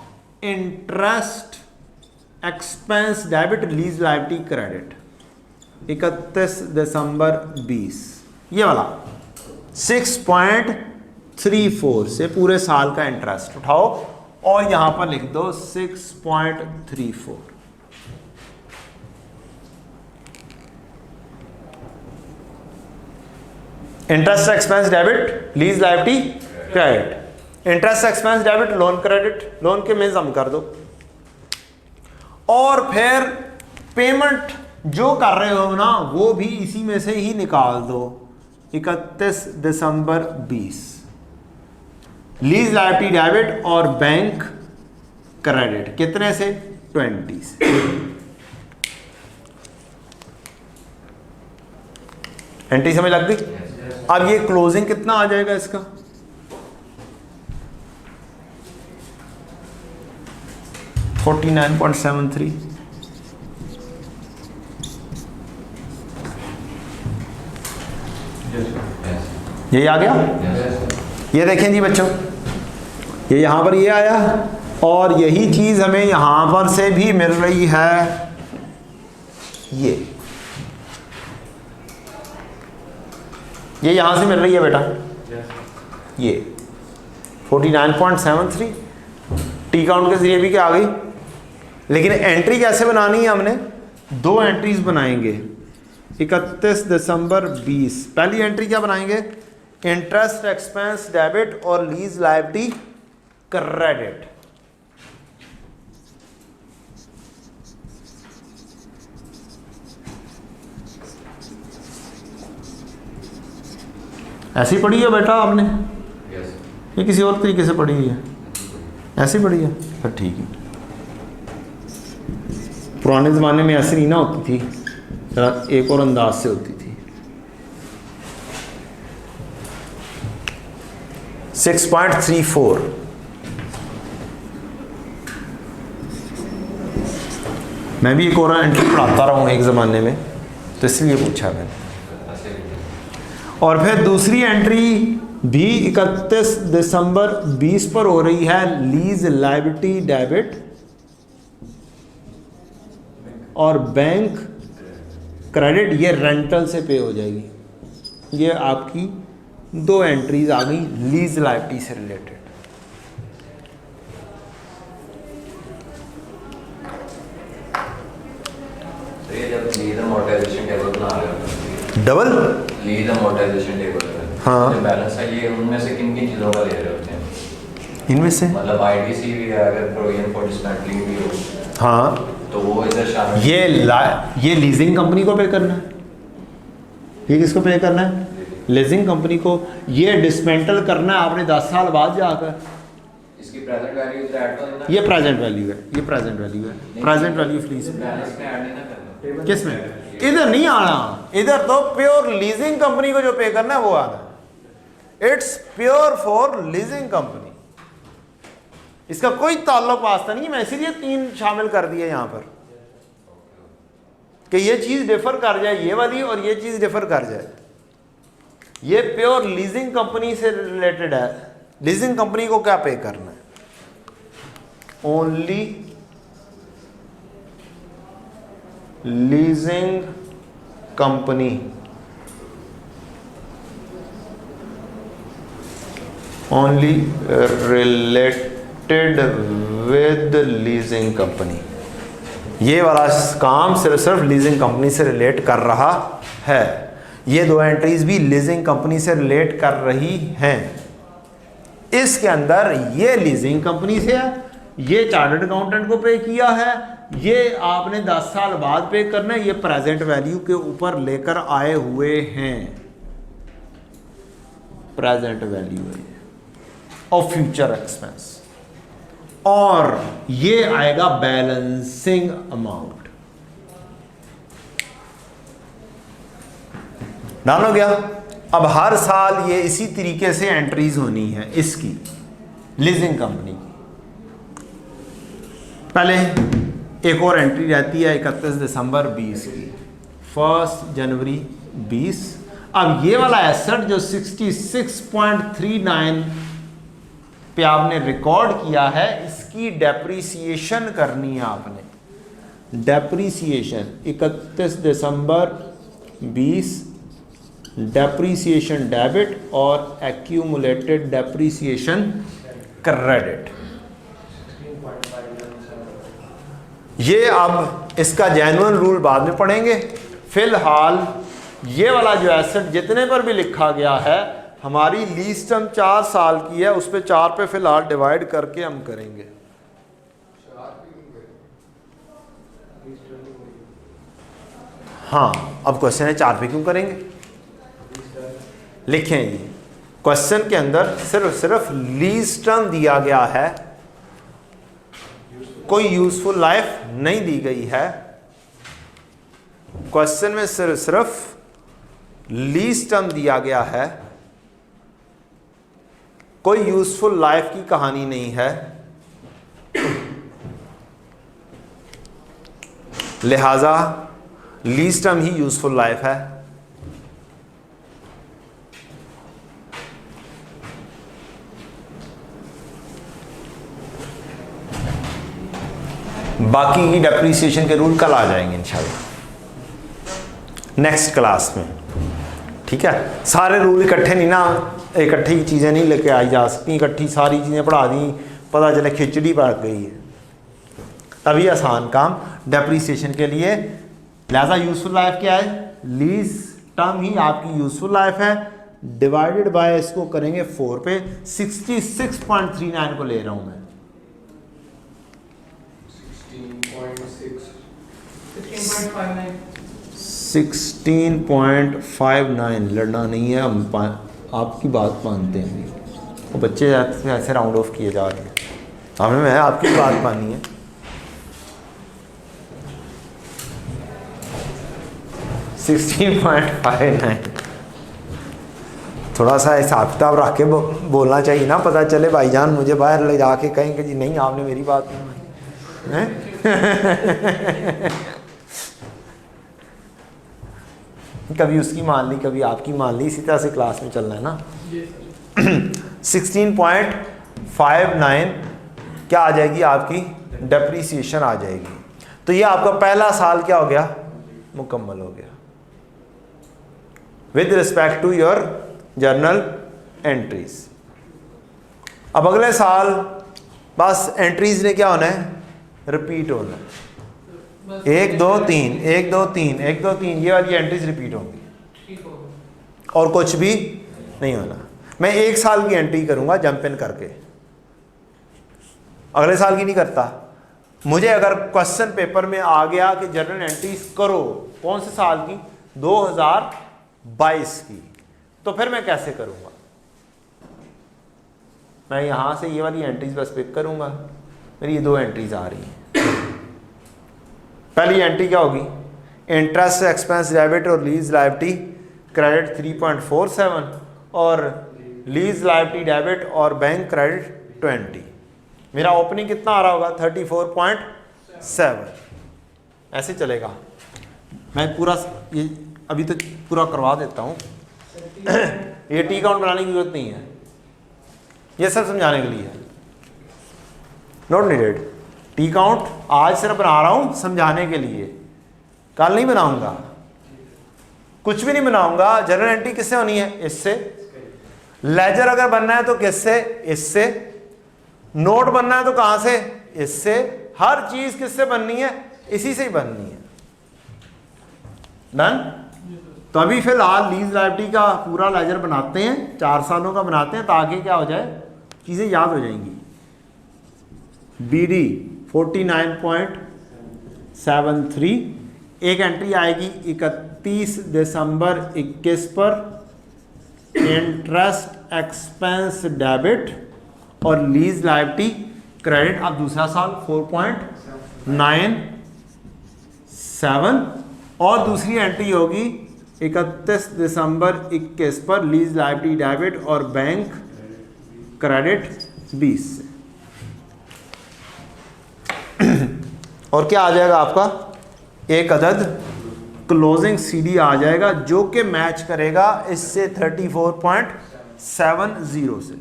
interest expense debit lease liability credit 31 दिसंबर 20, ये वाला 6.34 से पूरे साल का इंटरेस्ट उठाओ और यहां पर लिख दो 6.34। Interest expense debit lease liability credit, interest expense debit loan credit, loan के में जम कर दो और फिर पेमेंट जो कर रहे हो ना वो भी इसी में से ही निकाल दो 31 दिसंबर 20। लीज लायबिलिटी डेबिट और बैंक क्रेडिट कितने से 20 से। एंट्री समझ लग गई। अब ये क्लोजिंग कितना आ जाएगा इसका 49.73। यही आ गया। ये देखें जी बच्चों, ये यहां पर ये आया और यही चीज हमें यहां पर से भी मिल रही है, ये यहां से मिल रही है बेटा, ये 49.73 टी काउंट के जरिए भी क्या आ गई। लेकिन एंट्री कैसे बनानी है, हमने दो एंट्रीज बनाएंगे 31 दिसंबर 20। पहली एंट्री क्या बनाएंगे, इंटरेस्ट एक्सपेंस डेबिट और लीज लायबिलिटी क्रेडिट। ऐसी पढ़ी है बेटा आपने, ये किसी और तरीके से पढ़ी हुई है, ऐसी पढ़ी है, फिर ठीक है। पुराने ज़माने में ऐसी नहीं ना होती थी, जरा एक और अंदाज से होती थी। 6.34 मैं भी एक और एंट्री पढ़ाता रहा हूँ एक ज़माने में, तो इसलिए पूछा मैंने। और फिर दूसरी एंट्री भी 31 दिसंबर 20 पर हो रही है, लीज लायबिलिटी डेबिट और बैंक क्रेडिट, ये रेंटल से पे हो जाएगी। ये आपकी दो एंट्रीज आ गई लीज लायबिलिटी से related. Double lease amortisation table है, हाँ। जो बैलेंस है ये उनमें से किन किन चीज़ों का ले रहे होते हैं? इनमें से मतलब आईडीसी भी है, अगर प्रोविजन फॉर डिस्मेंटलिंग भी हो हाँ, तो वो इधर शामिल। ये लीजिंग कंपनी को पे करना है। ये किसको पे करना है? लीजिंग कंपनी को। ये डिसमेंटल करना है आपने 10 साल बाद जाकर। इसकी प्रेजेंट वैल्यू इधर ऐड तो नहीं ना? ये प्रेजेंट वैल्यू है, ये प्रेजेंट वैल्यू है, प्रेजेंट वैल्यू फ्लीस में। बैलेंस में ऐड नहीं ना करना। किस में? इधर नहीं आना, इधर तो प्योर लीजिंग कंपनी को जो पे करना है वो आना है। It's pure for leasing company, इसका कोई ताल्लुक वास्ता नहीं। मैं इसीलिए 3 शामिल कर दिए यहां पर कि ये चीज डिफर कर जाए, ये वाली, और ये चीज डिफर कर जाए। ये प्योर लीजिंग कंपनी से रिलेटेड है। लीजिंग कंपनी को क्या पे करना है? Only leasing company only related with leasing company. ये वाला काम सिर्फ लीजिंग कंपनी से रिलेट कर रहा है। ये दो एंट्रीज भी लीजिंग कंपनी से रिलेट कर रही हैं। इसके अंदर ये लीजिंग कंपनी से है, ये चार्टर्ड अकाउंटेंट को पे किया है, ये आपने 10 साल बाद पे करना है। ये प्रेजेंट वैल्यू के ऊपर लेकर आए हुए हैं, प्रेजेंट वैल्यू है और फ्यूचर एक्सपेंस। और ये आएगा बैलेंसिंग अमाउंट। डाल हो गया। अब हर साल ये इसी तरीके से एंट्रीज होनी है इसकी, लीजिंग कंपनी की। पहले एक और एंट्री रहती है 31 दिसंबर 20 की, 1 जनवरी 20। अब ये वाला एसेट जो 66.39 पे आपने रिकॉर्ड किया है, इसकी डेप्रीसिएशन करनी है आपने। डेप्रीसिएशन 31 दिसंबर 20, डेप्रीसिएशन डेबिट और एक्यूमुलेटेड डेप्रीसिएशन क्रेडिट। ये अब इसका जेन्युइन रूल बाद में पढ़ेंगे। फिलहाल ये वाला जो एसेट जितने पर भी लिखा गया है, हमारी लीज टर्म 4 साल की है, उस पे 4 पे फिलहाल डिवाइड करके हम करेंगे। हाँ, अब क्वेश्चन है 4 पे क्यों करेंगे? लिखें ये क्वेश्चन के अंदर सिर्फ लीज टर्म दिया गया है, कोई यूजफुल लाइफ नहीं दी गई है। क्वेश्चन में सिर्फ लीज टर्म दिया गया है, कोई यूजफुल लाइफ की कहानी नहीं है। लिहाजा लीज टर्म ही यूजफुल लाइफ है। बाकी की डेप्रीसिएशन के रूल कल आ जाएंगे इंशाल्लाह नेक्स्ट क्लास में। ठीक है, सारे रूल इकट्ठे नहीं ना, इकट्ठी चीज़ें नहीं लेके आई जा सकती, इकट्ठी सारी चीज़ें पढ़ा दी, पता चले खिचड़ी पड़ गई है, तभी आसान काम डेप्रीसिएशन के लिए। लिहाजा यूजफुल लाइफ क्या है? लीज टर्म ही आपकी यूजफुल लाइफ है। डिवाइडेड बाय इसको करेंगे 4 पे, 66.39 को ले रहा हूँ मैं। 16.59 लड़ना नहीं है, हम आपकी बात मानते हैं। वो बच्चे ऐसे राउंड ऑफ किए जा रहे हैं, हमें मैं आपकी बात मानी है। 16.59 थोड़ा सा हिसाब किताब रख के बोलना चाहिए ना, पता चले भाईजान मुझे बाहर ले जाके कहेंगे जी नहीं आपने मेरी बात नहीं मानी है। कभी उसकी मान ली, कभी आपकी मान ली, इसी तरह से क्लास में चलना है ना। 16.59 क्या आ जाएगी आपकी, डेप्रीसिएशन आ जाएगी। तो ये आपका पहला साल क्या हो गया, मुकम्मल हो गया with respect to your journal entries. अब अगले साल बस एंट्रीज ने क्या होना है, रिपीट होना है। 1 2 3 1 2 3 1 2 3 ये वाली एंट्रीज रिपीट होंगी और कुछ भी नहीं होना। मैं 1 साल की एंट्री करूंगा जंप इन करके, अगले साल की नहीं करता। मुझे अगर क्वेश्चन पेपर में आ गया कि जर्नल एंट्रीज करो कौन से साल की, 2022 की, तो फिर मैं कैसे करूंगा, मैं यहां से ये वाली एंट्रीज बस पिक करूंगा। मेरी ये 2 एंट्रीज आ रही हैं। पहली एंट्री क्या होगी, इंटरेस्ट एक्सपेंस डेबिट और लीज लायबिलिटी क्रेडिट 3.47 और लीज लायबिलिटी डेबिट और बैंक क्रेडिट 20। मेरा ओपनिंग कितना आ रहा होगा, 34.7। ऐसे चलेगा। मैं पूरा ये अभी तो पूरा करवा देता हूँ। ये टी काउंट बनाने की जरूरत नहीं है, ये सब समझाने के लिए है, नॉट नीडेड। टी काउंट आज सिर्फ बना रहा हूँ समझाने के लिए, कल नहीं बनाऊंगा, कुछ भी नहीं बनाऊंगा। जर्नल एंट्री किससे होनी है, इससे। लेजर अगर बनना है तो किससे, इससे। नोट बनना है तो कहां से, इससे। हर चीज किससे बननी है, इसी से ही बननी है। डन। तो अभी फिलहाल लीज लायबिलिटी का पूरा लेजर बनाते हैं, 4 सालों का बनाते हैं, ताकि क्या हो जाए, चीजें याद हो जाएंगी। BD 49.73, एक एंट्री आएगी 31 दिसंबर 21 पर, इंटरेस्ट एक्सपेंस डेबिट और लीज लायबिलिटी क्रेडिट। अब दूसरा साल 4.97 और दूसरी एंट्री होगी 31 दिसंबर 21 पर, लीज लायबिलिटी डेबिट और बैंक क्रेडिट 20 से। और क्या आ जाएगा आपका, एक अदद क्लोजिंग CD आ जाएगा जो कि मैच करेगा इससे 34.70 से।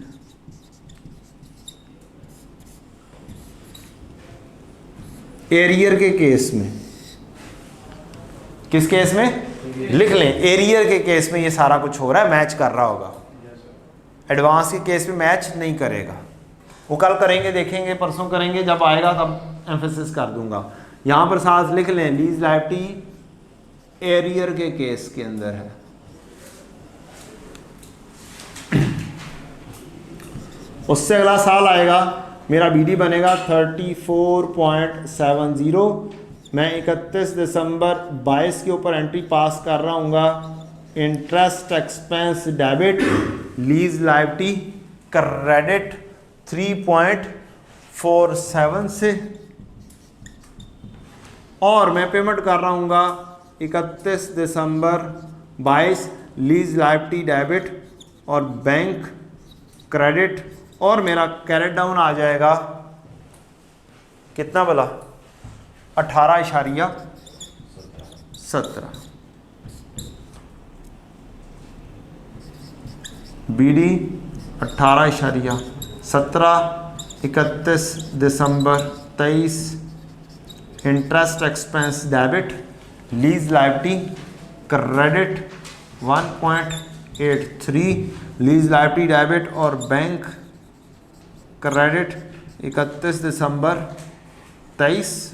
एरियर के केस में, किस केस में, लिख लें, एरियर के केस में ये सारा कुछ हो रहा है, मैच कर रहा होगा। एडवांस के केस में मैच नहीं करेगा, वो कल करेंगे, देखेंगे, परसों करेंगे, जब आएगा तब एम्फेसिस कर दूंगा। यहां पर साथ लिख लें, लीज लायबिलिटी एरियर के केस के अंदर है। उससे अगला साल आएगा, मेरा BD बनेगा 34.70। मैं 31 दिसंबर 22 के ऊपर एंट्री पास कर रहा हूँ। Interest expense debit, lease liability credit 3.47 से, और मैं पेमेंट कर रहा हूँ 31 दिसंबर 22, लीज लायबिलिटी डेबिट और बैंक क्रेडिट, और मेरा कैरेट डाउन आ जाएगा कितना भला, 18.17। BD 18.17, 31 December 23, interest expense debit, lease liability credit 1.83, lease liability debit और bank credit 31 December 23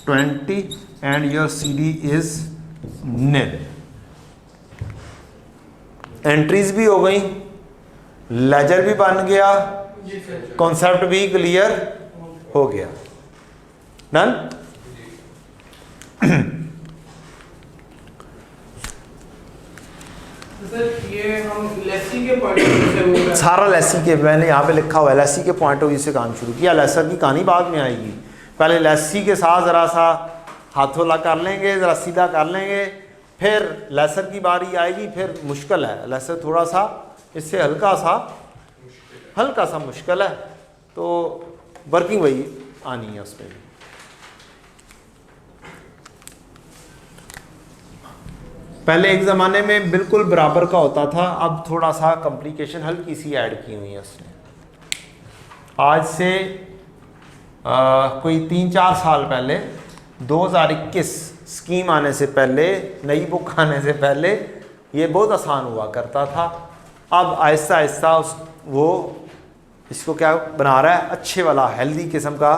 20 and your CD is nil। Entries भी हो गई, लेजर भी बन गया, कॉन्सेप्ट भी क्लियर हो गया। डन। सर ये हम लेसी के पॉइंट ऑफ व्यू से वो सारा लेसी के, मैंने यहाँ पे लिखा हुआ है लेसी के पॉइंट ऑफ व्यू से काम शुरू किया। लेसर की कहानी बाद में आएगी, पहले लेसी के साथ ज़रा सा हाथों कर लेंगे, ज़रा सीधा कर लेंगे, फिर लेसर की बारी आएगी। फिर मुश्किल है लेसर, थोड़ा सा इससे हल्का सा मुश्किल है, तो वर्किंग वही आनी है उस पर भी। पहले एक ज़माने में बिल्कुल बराबर का होता था, अब थोड़ा सा कॉम्प्लिकेशन हल्की सी ऐड की हुई है उसने। आज से कोई 3-4 साल पहले 2021 स्कीम आने से पहले, नई बुक आने से पहले ये बहुत आसान हुआ करता था। अब आहिस्ता आहिस्ता वो इसको क्या बना रहा है, अच्छे वाला हेल्दी किस्म का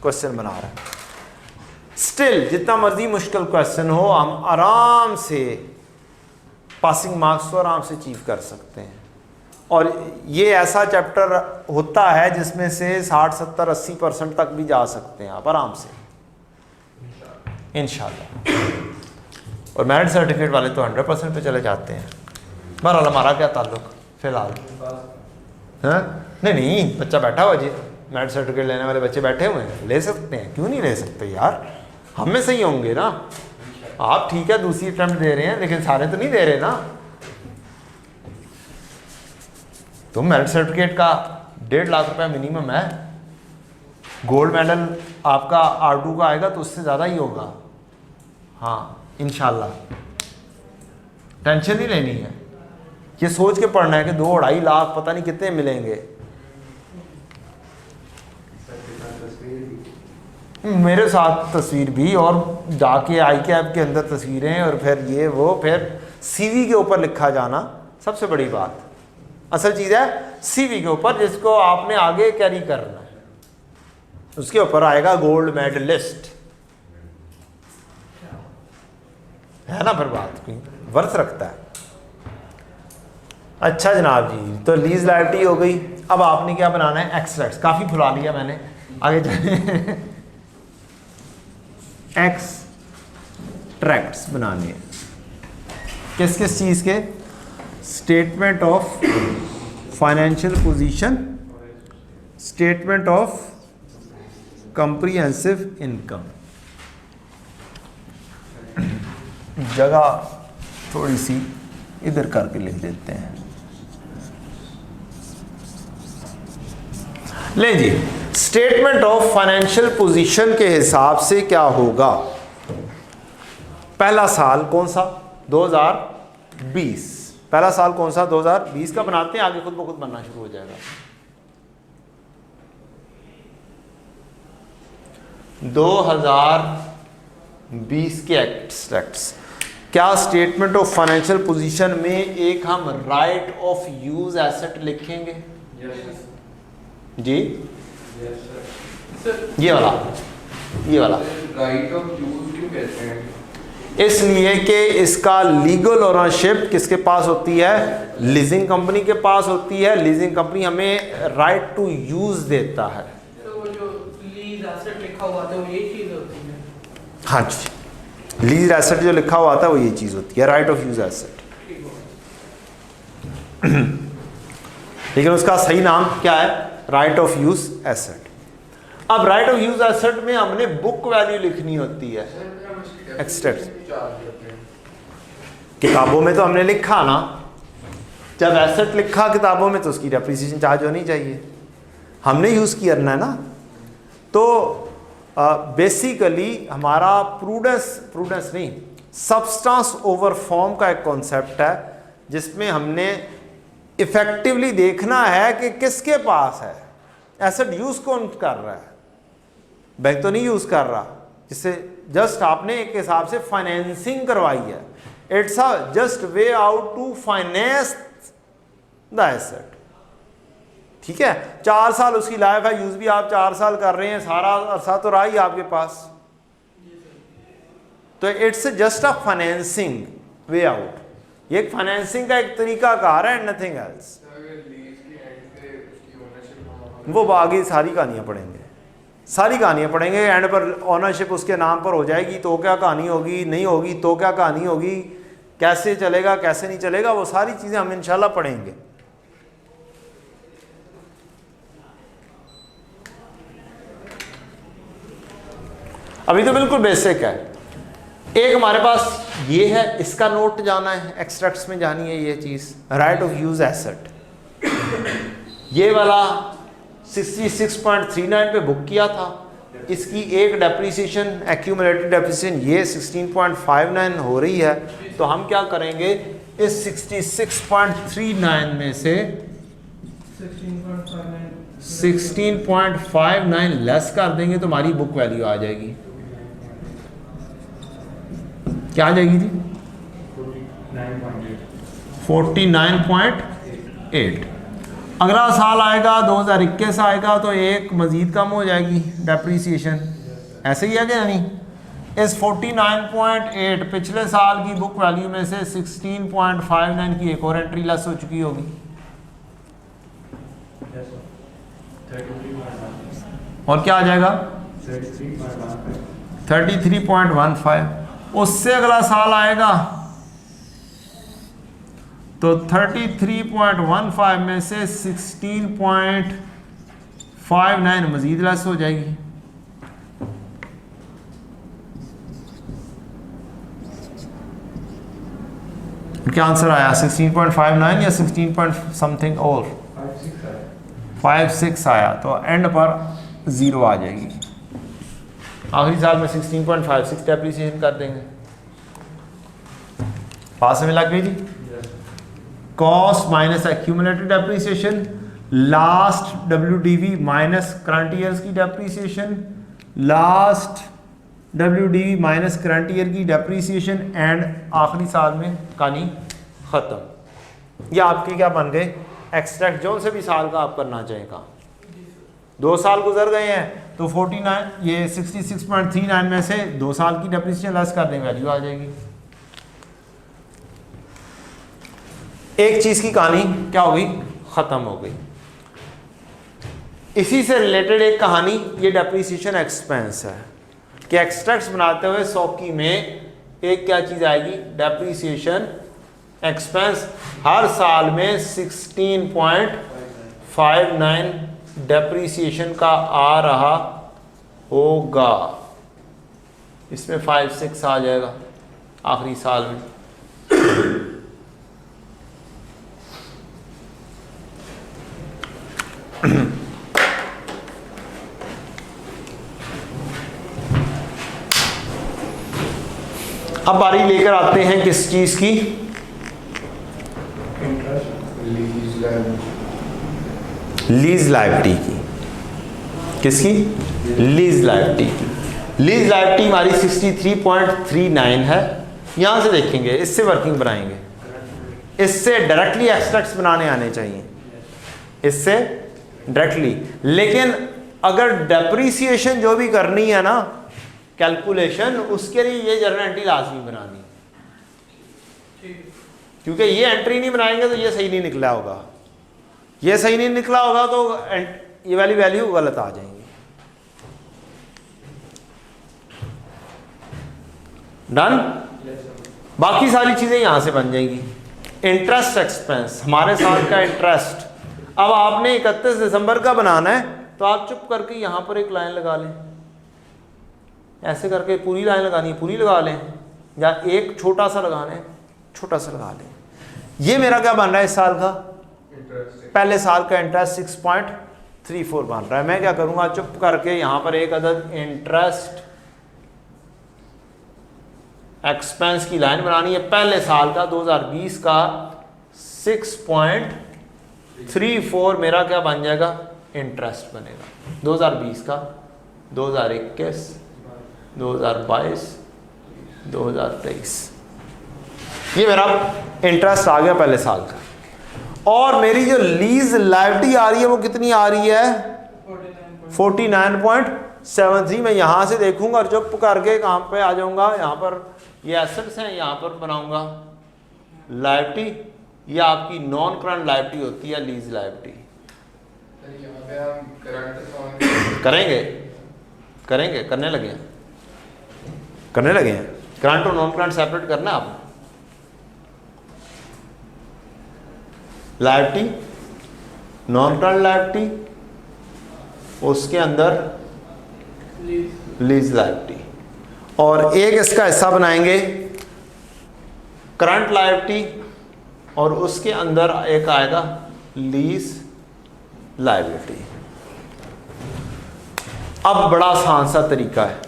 क्वेश्चन बना रहा है। स्टिल जितना मर्जी मुश्किल क्वेश्चन हो, हम आराम से पासिंग मार्क्स तो आराम से अचीव कर सकते हैं। और ये ऐसा चैप्टर होता है जिसमें से 60, 70, 80% तक भी जा सकते हैं आप आराम से इंशाल्लाह। और मेरिट सर्टिफिकेट वाले तो 100% पे चले जाते हैं। बहरहाल हमारा क्या ताल्लुक फिलहाल, हाँ नहीं बच्चा बैठा हुआ जी, मेरिट सर्टिफिकेट लेने वाले बच्चे बैठे हुए हैं, ले सकते हैं, क्यों नहीं ले सकते यार, हम में सही होंगे ना। आप ठीक है दूसरी अटेम्प्ट दे रहे हैं, लेकिन सारे तो नहीं दे रहे ना। तो मेरिट सर्टिफिकेट का 1.5 लाख रुपए मिनिमम है। गोल्ड मेडल आपका R2 का आएगा तो उससे ज़्यादा ही होगा। हाँ इंशाल्लाह, टेंशन नहीं लेनी है, ये सोच के पढ़ना है कि 2-2.5 लाख पता नहीं कितने मिलेंगे। मेरे साथ तस्वीर भी, और जाके ICAP के अंदर तस्वीरें, और फिर ये वो, फिर CV के ऊपर लिखा जाना सबसे बड़ी बात। असल चीज़ है CV के ऊपर, जिसको आपने आगे कैरी करना है, उसके ऊपर आएगा गोल्ड मेडलिस्ट, है ना। फिर बात कोई वर्थ रखता है। अच्छा जनाब जी, तो लीज लाइबिलिटी हो गई। अब आपने क्या बनाना है, एक्सट्रैक्ट्स। काफ़ी फुला लिया मैंने, आगे जाए एक्सट्रैक्ट्स बनाने हैं। किस किस चीज़ के, statement of financial position, statement of comprehensive income. जगह थोड़ी सी इधर करके लिख देते हैं। ले जी, स्टेटमेंट ऑफ फाइनेंशियल पोजीशन के हिसाब से क्या होगा। पहला साल कौन सा, 2020। पहला साल कौन सा, 2020 का बनाते हैं, आगे खुद ब खुद बनना शुरू हो जाएगा। 2020 के एक्सट्रैक्ट्स। क्या स्टेटमेंट ऑफ फाइनेंशियल पोजीशन में एक हम राइट ऑफ यूज एसेट लिखेंगे जी, ये वाला राइट ऑफ यूज क्यों कहते हैं? इसलिए कि इसका लीगल ओनरशिप किसके पास होती है, लीजिंग कंपनी के पास होती है। लीजिंग कंपनी हमें राइट टू यूज देता है। तो वो जो लीज एसेट लिखा हुआ था वो ये चीज होती है? हाँ जी, लीज एसेट जो लिखा हुआ था वो ये चीज होती है, राइट ऑफ यूज एसेट। लेकिन उसका सही नाम क्या है, राइट ऑफ यूज एसेट। अब राइट ऑफ यूज एसेट में हमने बुक वैल्यू लिखनी होती है। एक्सट्रैक्ट किताबों में तो हमने लिखा ना, जब एसेट लिखा किताबों में तो उसकी डेप्रिसिएशन चार्ज होनी चाहिए, हमने यूज करना है ना। तो बेसिकली हमारा प्रूडेंस नहीं, सब्सटेंस ओवर फॉर्म का एक कॉन्सेप्ट है, जिसमें हमने इफेक्टिवली देखना है कि किसके पास है एसेट, यूज कौन कर रहा है। बैंक तो नहीं यूज कर रहा, जिससे जस्ट आपने एक हिसाब से फाइनेंसिंग करवाई है। It's a just way out to finance the asset. ठीक है, 4 साल उसकी लाइफ है, यूज भी आप 4 साल कर रहे हैं, सारा अरसा तो रहा ही आपके पास, तो it's just a financing way out. ये एक फाइनेंसिंग का एक तरीका कार है, नथिंग एल्स। वो आगे सारी कहानियां पढ़ेंगे, सारी कहानियां पढ़ेंगे। एंड पर ओनरशिप उसके नाम पर हो जाएगी तो क्या कहानी होगी, नहीं होगी तो क्या कहानी होगी, कैसे चलेगा कैसे नहीं चलेगा, वो सारी चीजें हम इंशाल्लाह पढ़ेंगे। अभी तो बिल्कुल बेसिक है। एक हमारे पास ये है, इसका नोट जाना है, एक्सट्रैक्ट्स में जानी है ये चीज, राइट ऑफ यूज एसेट। ये वाला 66.39 पे बुक किया था, इसकी एक डेप्रीसिएशन एक्यूमुलेटेड डेप्रीसिएशन ये 16.59 हो रही है, तो हम क्या करेंगे इस 66.39 में से 16.59 लेस कर देंगे तो हमारी बुक वैल्यू आ जाएगी। क्या आ जाएगी जी? 49.8। अगला साल आएगा 2021 आएगा तो एक मजीद कम हो जाएगी डेप्रीसिएशन, ऐसे ही है क्या? नहीं, इस 49.8 पिछले साल की बुक वैल्यू में से 16.59 की एक और एंट्री लेस हो चुकी होगी, और क्या आ जाएगा? 33.15। उससे अगला साल आएगा तो 33.15 में से 16.59 मजीद लेस हो जाएगी। क्या आंसर आया? 16.59 या 16 समथिंग और 56 आया, तो एंड पर 0 आ जाएगी। आखिरी साल में 16.56 डेप्रीसिएशन कर देंगे। पास में लग गई जी? Cost minus accumulated depreciation, last WDV minus current years की depreciation, last WDV minus current year की डेप्रीसिएशन, एंड आखिरी साल में कहानी ख़त्म। ये आपके क्या बन गए एक्सट्रैक्ट, जो से भी साल का आप करना चाहेगा। 2 साल गुजर गए हैं तो 49 ये 66.39 में से 2 साल की डेप्रीसिएशन लेस कर देंगे, वैल्यू आ जाएगी। एक चीज की कहानी क्या हो गई? खत्म हो गई। इसी से रिलेटेड एक कहानी ये डेप्रीसिएशन एक्सपेंस है कि एक्सट्रैक्ट्स बनाते हुए सौकी में एक क्या चीज आएगी? Depreciation expense. हर साल में 16.59 डेप्रीसिएशन का आ रहा होगा, इसमें 56 आ जाएगा आखिरी साल में। अब बारी लेकर आते हैं किस चीज की? लीज लायबिलिटी की। किसकी? लीज लायबिलिटी की। लीज लायबिलिटी हमारी 63.39 है। यहां से देखेंगे, इससे वर्किंग बनाएंगे, इससे डायरेक्टली एक्सट्रैक्ट्स बनाने आने चाहिए, इससे डायरेक्टली। लेकिन अगर डेप्रीसिएशन जो भी करनी है ना कैलकुलेशन, उसके लिए ये जर्नल एंट्री लाजमी बनानी, क्योंकि ये एंट्री नहीं बनाएंगे तो ये सही नहीं निकला होगा, ये सही नहीं निकला होगा तो ये वाली वैल्यू गलत आ जाएंगी। डन? बाकी सारी चीजें यहां से बन जाएंगी। इंटरेस्ट एक्सपेंस, हमारे साल का इंटरेस्ट। अब आपने 31 दिसंबर का बनाना है तो आप चुप करके यहां पर एक लाइन लगा लें, ऐसे करके पूरी लाइन लगानी है, पूरी लगा लें, या एक छोटा सा लगाना है, छोटा सा लगा लें। ये मेरा क्या बन रहा है इस साल का? पहले साल का इंटरेस्ट 6.34 बन रहा है। मैं क्या करूंगा, चुप करके यहां पर एक अदद इंटरेस्ट एक्सपेंस की लाइन बनानी है। पहले साल का 2020 का 6.34 मेरा क्या बन जाएगा? इंटरेस्ट बनेगा। 2020 का, 2021, 2022, 2023, ये मेरा इंटरेस्ट आ गया पहले साल का। और मेरी जो लीज लायबिलिटी आ रही है वो कितनी आ रही है? 49.73। मैं यहां से देखूंगा और चुप करके कहां पे आ जाऊंगा? यहां पर ये एसेट्स हैं, यहां पर बनाऊंगा लायबिलिटी। ये आपकी नॉन करंट लायबिलिटी होती है लीज लायबिलिटी। करेंगे करेंगे करने लगे हैं, करने लगे हैं। करंट और नॉन करंट सेपरेट करना है आप। लायबिलिटी, नॉन करंट लायबिलिटी, उसके अंदर लीज लायबिलिटी, और एक इसका हिस्सा बनाएंगे करंट लायबिलिटी, और उसके अंदर एक आएगा लीज लायबिलिटी। अब बड़ा आसान सा तरीका है,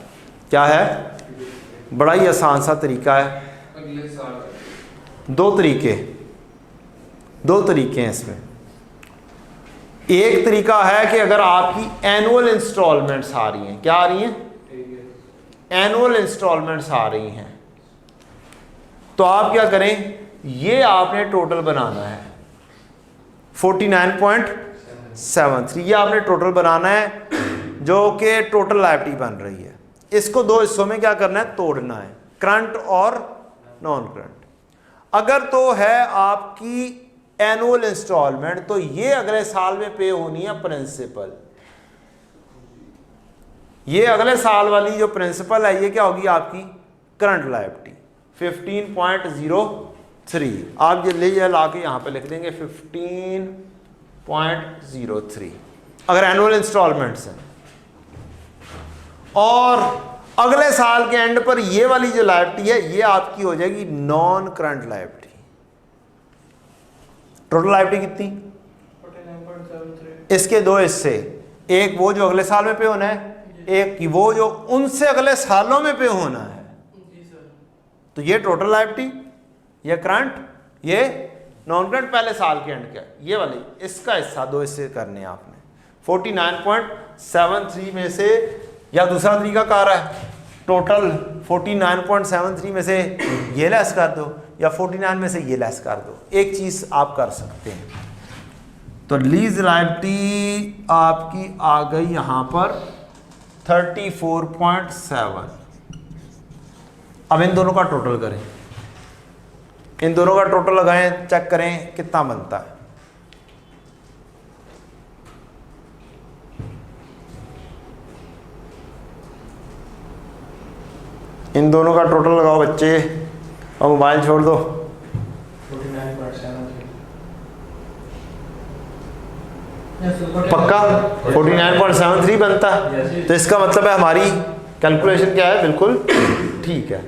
क्या है? बड़ा ही आसान सा तरीका है। अगले साल दो तरीके हैं इसमें। एक तरीका है कि अगर आपकी एनुअल इंस्टॉलमेंट्स आ रही हैं, क्या आ रही हैं? एनुअल इंस्टॉलमेंट्स आ रही हैं, तो आप क्या करें, ये आपने टोटल बनाना है 49.73, ये आपने टोटल बनाना है जो कि टोटल लायबिलिटी बन रही है। इसको दो हिस्सों में क्या करना है? तोड़ना है, करंट और नॉन करंट। अगर तो है आपकी एनुअल इंस्टॉलमेंट, तो ये अगले साल में पे होनी है प्रिंसिपल। ये अगले साल वाली जो प्रिंसिपल है, ये क्या होगी? आपकी करंट लायबिलिटी 15.03। आप ये ले ला के यहाँ पे लिख देंगे 15.03 अगर एनुअल इंस्टॉलमेंट्स हैं। और अगले साल के एंड पर ये वाली जो लायबिलिटी है, ये आपकी हो जाएगी non current liability. Total liability कितनी? 49.73। इसके दो हिस्से, एक वो जो अगले साल में पे होना है, एक की वो जो उनसे अगले सालों में पे होना है। जी सर। तो ये टोटल लायबिलिटी, ये करंट, ये नॉन करंट पहले साल के एंड का, ये वाली इसका हिस्सा दो हिस्से करने हैं आपने। 49.73 में से, या दूसरा तरीका कह रहा है टोटल 49.73 में से ये लेस कर दो, या 49 में से ये लेस कर दो। एक चीज़ आप कर सकते हैं। तो लीज लायबिलिटी आपकी आ गई यहाँ पर 34.7। अब इन दोनों का टोटल करें, इन दोनों का टोटल लगाएं, चेक करें कितना बनता है। इन दोनों का टोटल लगाओ बच्चे, और मोबाइल छोड़ दो। 49.73। पक्का 49.73 बनता है। तो इसका मतलब है हमारी कैलकुलेशन क्या है? बिल्कुल ठीक है।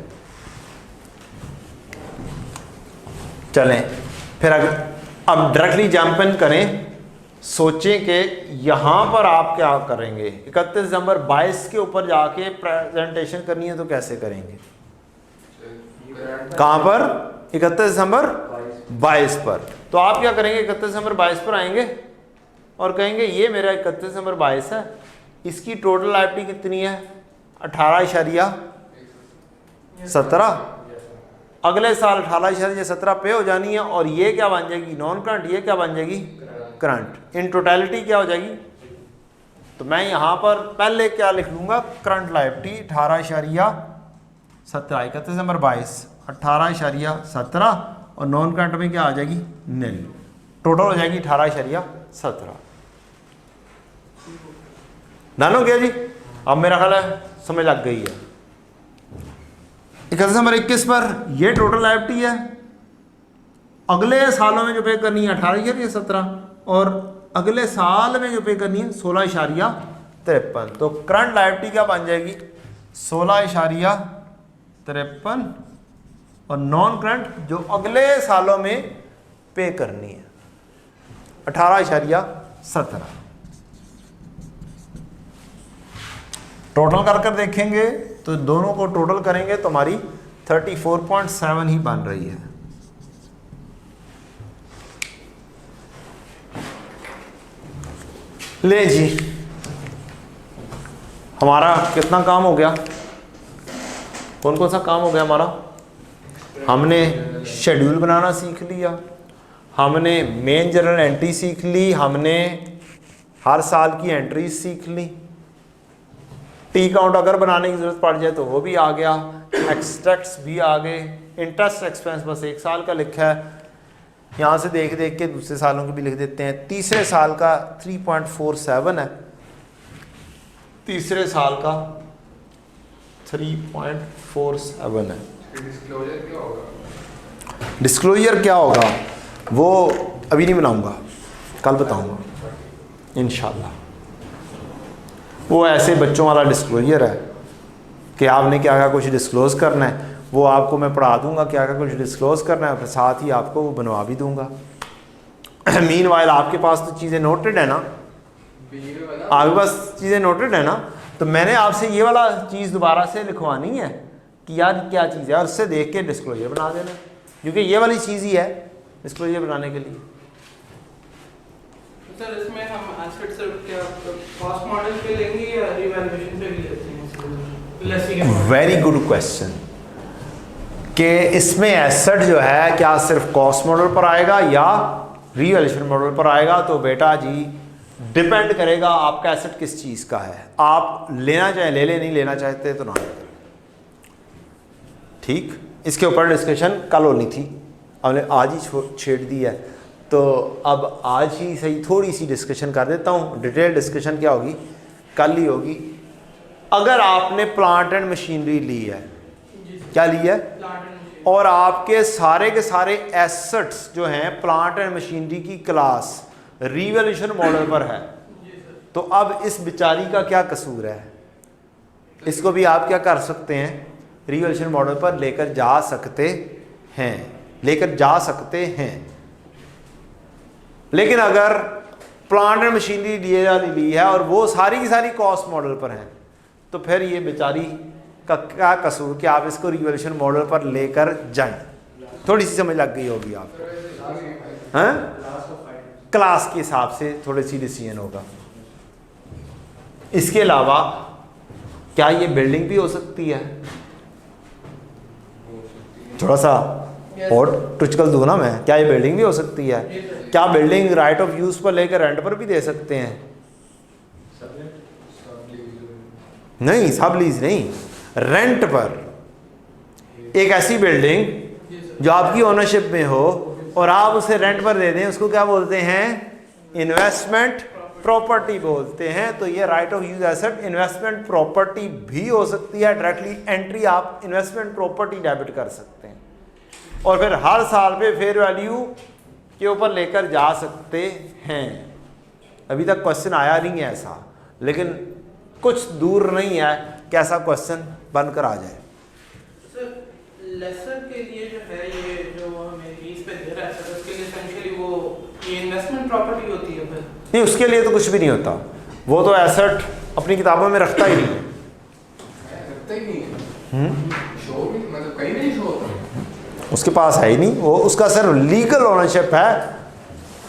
चलें फिर अब डायरेक्टली जंप इन करें। सोचें कि यहाँ पर आप क्या करेंगे। 31 दिसंबर 22 के ऊपर जाके प्रेजेंटेशन करनी है, तो कैसे करेंगे? कहाँ पर? 31 दिसंबर 22 पर। तो आप क्या करेंगे? 31 दिसंबर 22 पर आएंगे और कहेंगे ये मेरा 31 दिसंबर 22 है, इसकी टोटल लायबिलिटी कितनी है? 18.17। अगले साल 18.17 पे हो जानी है, और ये क्या बन जाएगी? Non current. ये क्या बन जाएगी? करंट। इन टोटलिटी क्या हो जाएगी? तो मैं यहाँ पर पहले क्या लिख लूँगा? करंट लायबिलिटी 18.17, 31 दिसंबर 22 18.17, और नॉन करंट में क्या आ जाएगी? नील। टोटल हो जाएगी 18.17। डन हो गया जी? अब मेरा ख्याल है समझ लग गई है। 31 दिसंबर 21 पर ये टोटल लायबिलिटी है। अगले सालों में जो पे करनी है 18.17, और अगले साल में जो पे करनी है 16.53। तो करंट लायबिलिटी क्या बन जाएगी? 16.53, और नॉन करंट जो अगले सालों में पे करनी है 18.17। टोटल कर देखेंगे तो दोनों को टोटल करेंगे तो हमारी 34.7 ही बन रही है। ले जी, हमारा कितना काम हो गया? कौन कौन सा काम हो गया हमारा? हमने शेड्यूल बनाना सीख लिया, हमने मेन जर्नल एंट्री सीख ली, हमने हर साल की एंट्रीज सीख ली, टी काउंट अगर बनाने की ज़रूरत पड़ जाए तो वो भी आ गया, एक्सट्रैक्ट्स भी आ गए, इंटरेस्ट एक्सपेंस बस एक साल का लिखा है, यहाँ से देख देख के दूसरे सालों की भी लिख देते हैं। तीसरे साल का 3.47 है, तीसरे साल का 3.47 है। डिस्क्लोजर क्या होगा वो अभी नहीं बनाऊंगा, कल बताऊंगा इंशाल्लाह। वो ऐसे बच्चों वाला डिस्क्लोजर है कि आपने क्या क्या कुछ डिस्क्लोज करना है, वो आपको मैं पढ़ा दूंगा क्या क्या कुछ डिस्क्लोज करना है, फिर साथ ही आपको वो बनवा भी दूंगा। मीनवाइल आपके पास तो चीज़ें नोटेड है ना, आपके पास चीज़ें नोटेड है ना, तो मैंने आपसे ये वाला चीज़ दोबारा से लिखवानी है कि यार क्या चीज़ है, और उससे देख के डिस्क्लोजर बना देना, क्योंकि ये वाली चीज़ ही है डिस्क्लोजर बनाने के लिए। सर इसमें हम एसेट सिर्फ क्या कॉस्ट मॉडल पे लेंगे या रिवैल्यूएशन पे भी लेते हैं लेसी के? वेरी गुड क्वेश्चन, कि इसमें एसेट जो है क्या सिर्फ कॉस्ट मॉडल पर आएगा या रीवैल्यूएशन मॉडल पर आएगा? तो बेटा जी डिपेंड करेगा आपका एसेट किस चीज़ का है। आप लेना चाहे ले ले, नहीं लेना चाहते तो ना ले। ठीक, इसके ऊपर डिस्कशन कल होनी थी, हमने आज ही छेड़ दी है, तो अब आज ही सही थोड़ी सी डिस्कशन कर देता हूँ। डिटेल डिस्कशन क्या होगी कल ही होगी। अगर आपने प्लांट एंड मशीनरी ली है, क्या ली है, और आपके सारे के सारे एसेट्स जो हैं प्लांट एंड मशीनरी की क्लास रिवैल्यूएशन मॉडल पर है, तो अब इस बेचारी का क्या कसूर है? इसको भी आप क्या कर सकते हैं, रिवैल्यूएशन मॉडल पर लेकर जा सकते हैं, लेकर जा सकते हैं। लेकिन अगर प्लांट एंड मशीनरी ली है और वो सारी की सारी कॉस्ट मॉडल पर हैं, तो फिर ये बेचारी का क्या कसूर कि आप इसको रिवैल्यूएशन मॉडल पर लेकर जाएं। थोड़ी सी समझ लग गई होगी आपको, हैं? क्लास के हिसाब से थोड़ी सी डिसीजन होगा। इसके अलावा क्या ये बिल्डिंग भी हो सकती है? थोड़ा सा और टुचकल दूँ ना मैं, क्या ये बिल्डिंग भी हो सकती है? क्या बिल्डिंग राइट ऑफ यूज़ पर लेकर रेंट पर भी दे सकते हैं? नहीं, सब लीज नहीं, रेंट पर। एक ऐसी बिल्डिंग जो आपकी ओनरशिप में हो और आप उसे रेंट पर दे दें, उसको क्या बोलते हैं? इन्वेस्टमेंट प्रॉपर्टी बोलते हैं। तो ये right of use asset investment property भी हो सकती है। डायरेक्टली एंट्री आप इन्वेस्टमेंट प्रॉपर्टी डेबिट कर सकते हैं और फिर हर साल पे फेयर वैल्यू के ऊपर लेकर जा सकते हैं। अभी तक क्वेश्चन आया नहीं है ऐसा, लेकिन कुछ दूर नहीं है कि ऐसा क्वेश्चन बनकर आ जाए। सर लेसर के लिए जो है ये जो हमें लीज पे दे रहा है सर, उसके लिए एसेंशियली वो ये इन्वेस्टमेंट प्रॉपर्टी होती है फिर? नहीं, उसके लिए तो कुछ भी नहीं होता, वो तो एसेट अपनी किताबों में रखता ही नहीं है। रखता ही नहीं है, शो भी मतलब कहीं नहीं शो होता, उसके पास है ही नहीं, वो उसका सिर्फ लीगल ओनरशिप है,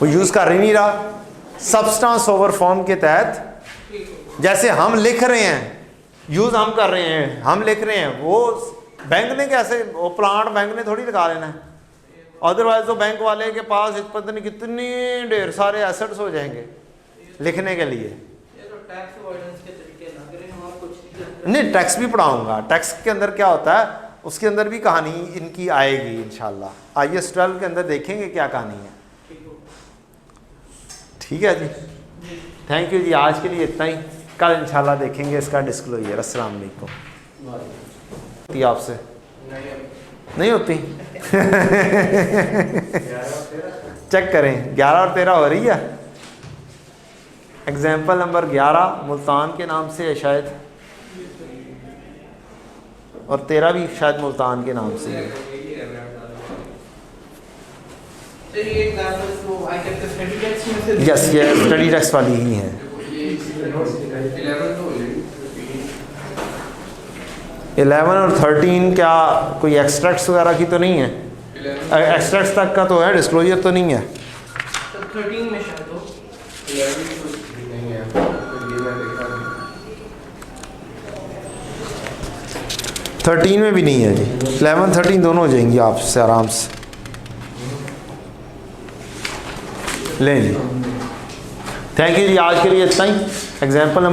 वो यूज़ कर ही नहीं रहा। सब्सटेंस ओवर फॉर्म के तहत जैसे हम लिख रहे हैं, यूज़ हम कर रहे हैं, हम लिख रहे हैं, वो बैंक ने कैसे, वो प्लांट बैंक ने थोड़ी लगा लेना है। अदरवाइज तो बैंक वाले के पास पता नहीं कितने ढेर सारे एसेट्स हो जाएंगे लिखने के लिए। नहीं, टैक्स भी पढ़ाऊंगा। टैक्स के अंदर क्या होता है, उसके अंदर भी कहानी इनकी आएगी इंशाल्लाह। IAS 12 के अंदर देखेंगे क्या कहानी है। ठीक है जी, थैंक यू जी, आज के लिए इतना ही। कल इंशाल्लाह देखेंगे इसका डिस्क्लोजर। अस्सलाम वालेकुम। होती आपसे नहीं होती? चेक करें, 11 और 13 हो रही है। एग्जाम्पल नंबर 11 मुल्तान के नाम से है शायद, और 13 भी शायद मुल्तान के नाम से है। यस, ये स्टडी टेक्स्ट वाली ही है। 11 और 13 क्या कोई एक्सट्रैक्ट्स वगैरह की तो नहीं है? एक्सट्रैक्ट्स तक का तो है, डिस्क्लोजर तो नहीं है। 13 में शायद हो। 13 में भी नहीं है जी। 11 13 दोनों हो जाएंगी आपसे आराम से। लें जी, थैंक यू जी, आज के लिए इतना ही। एग्जाम्पल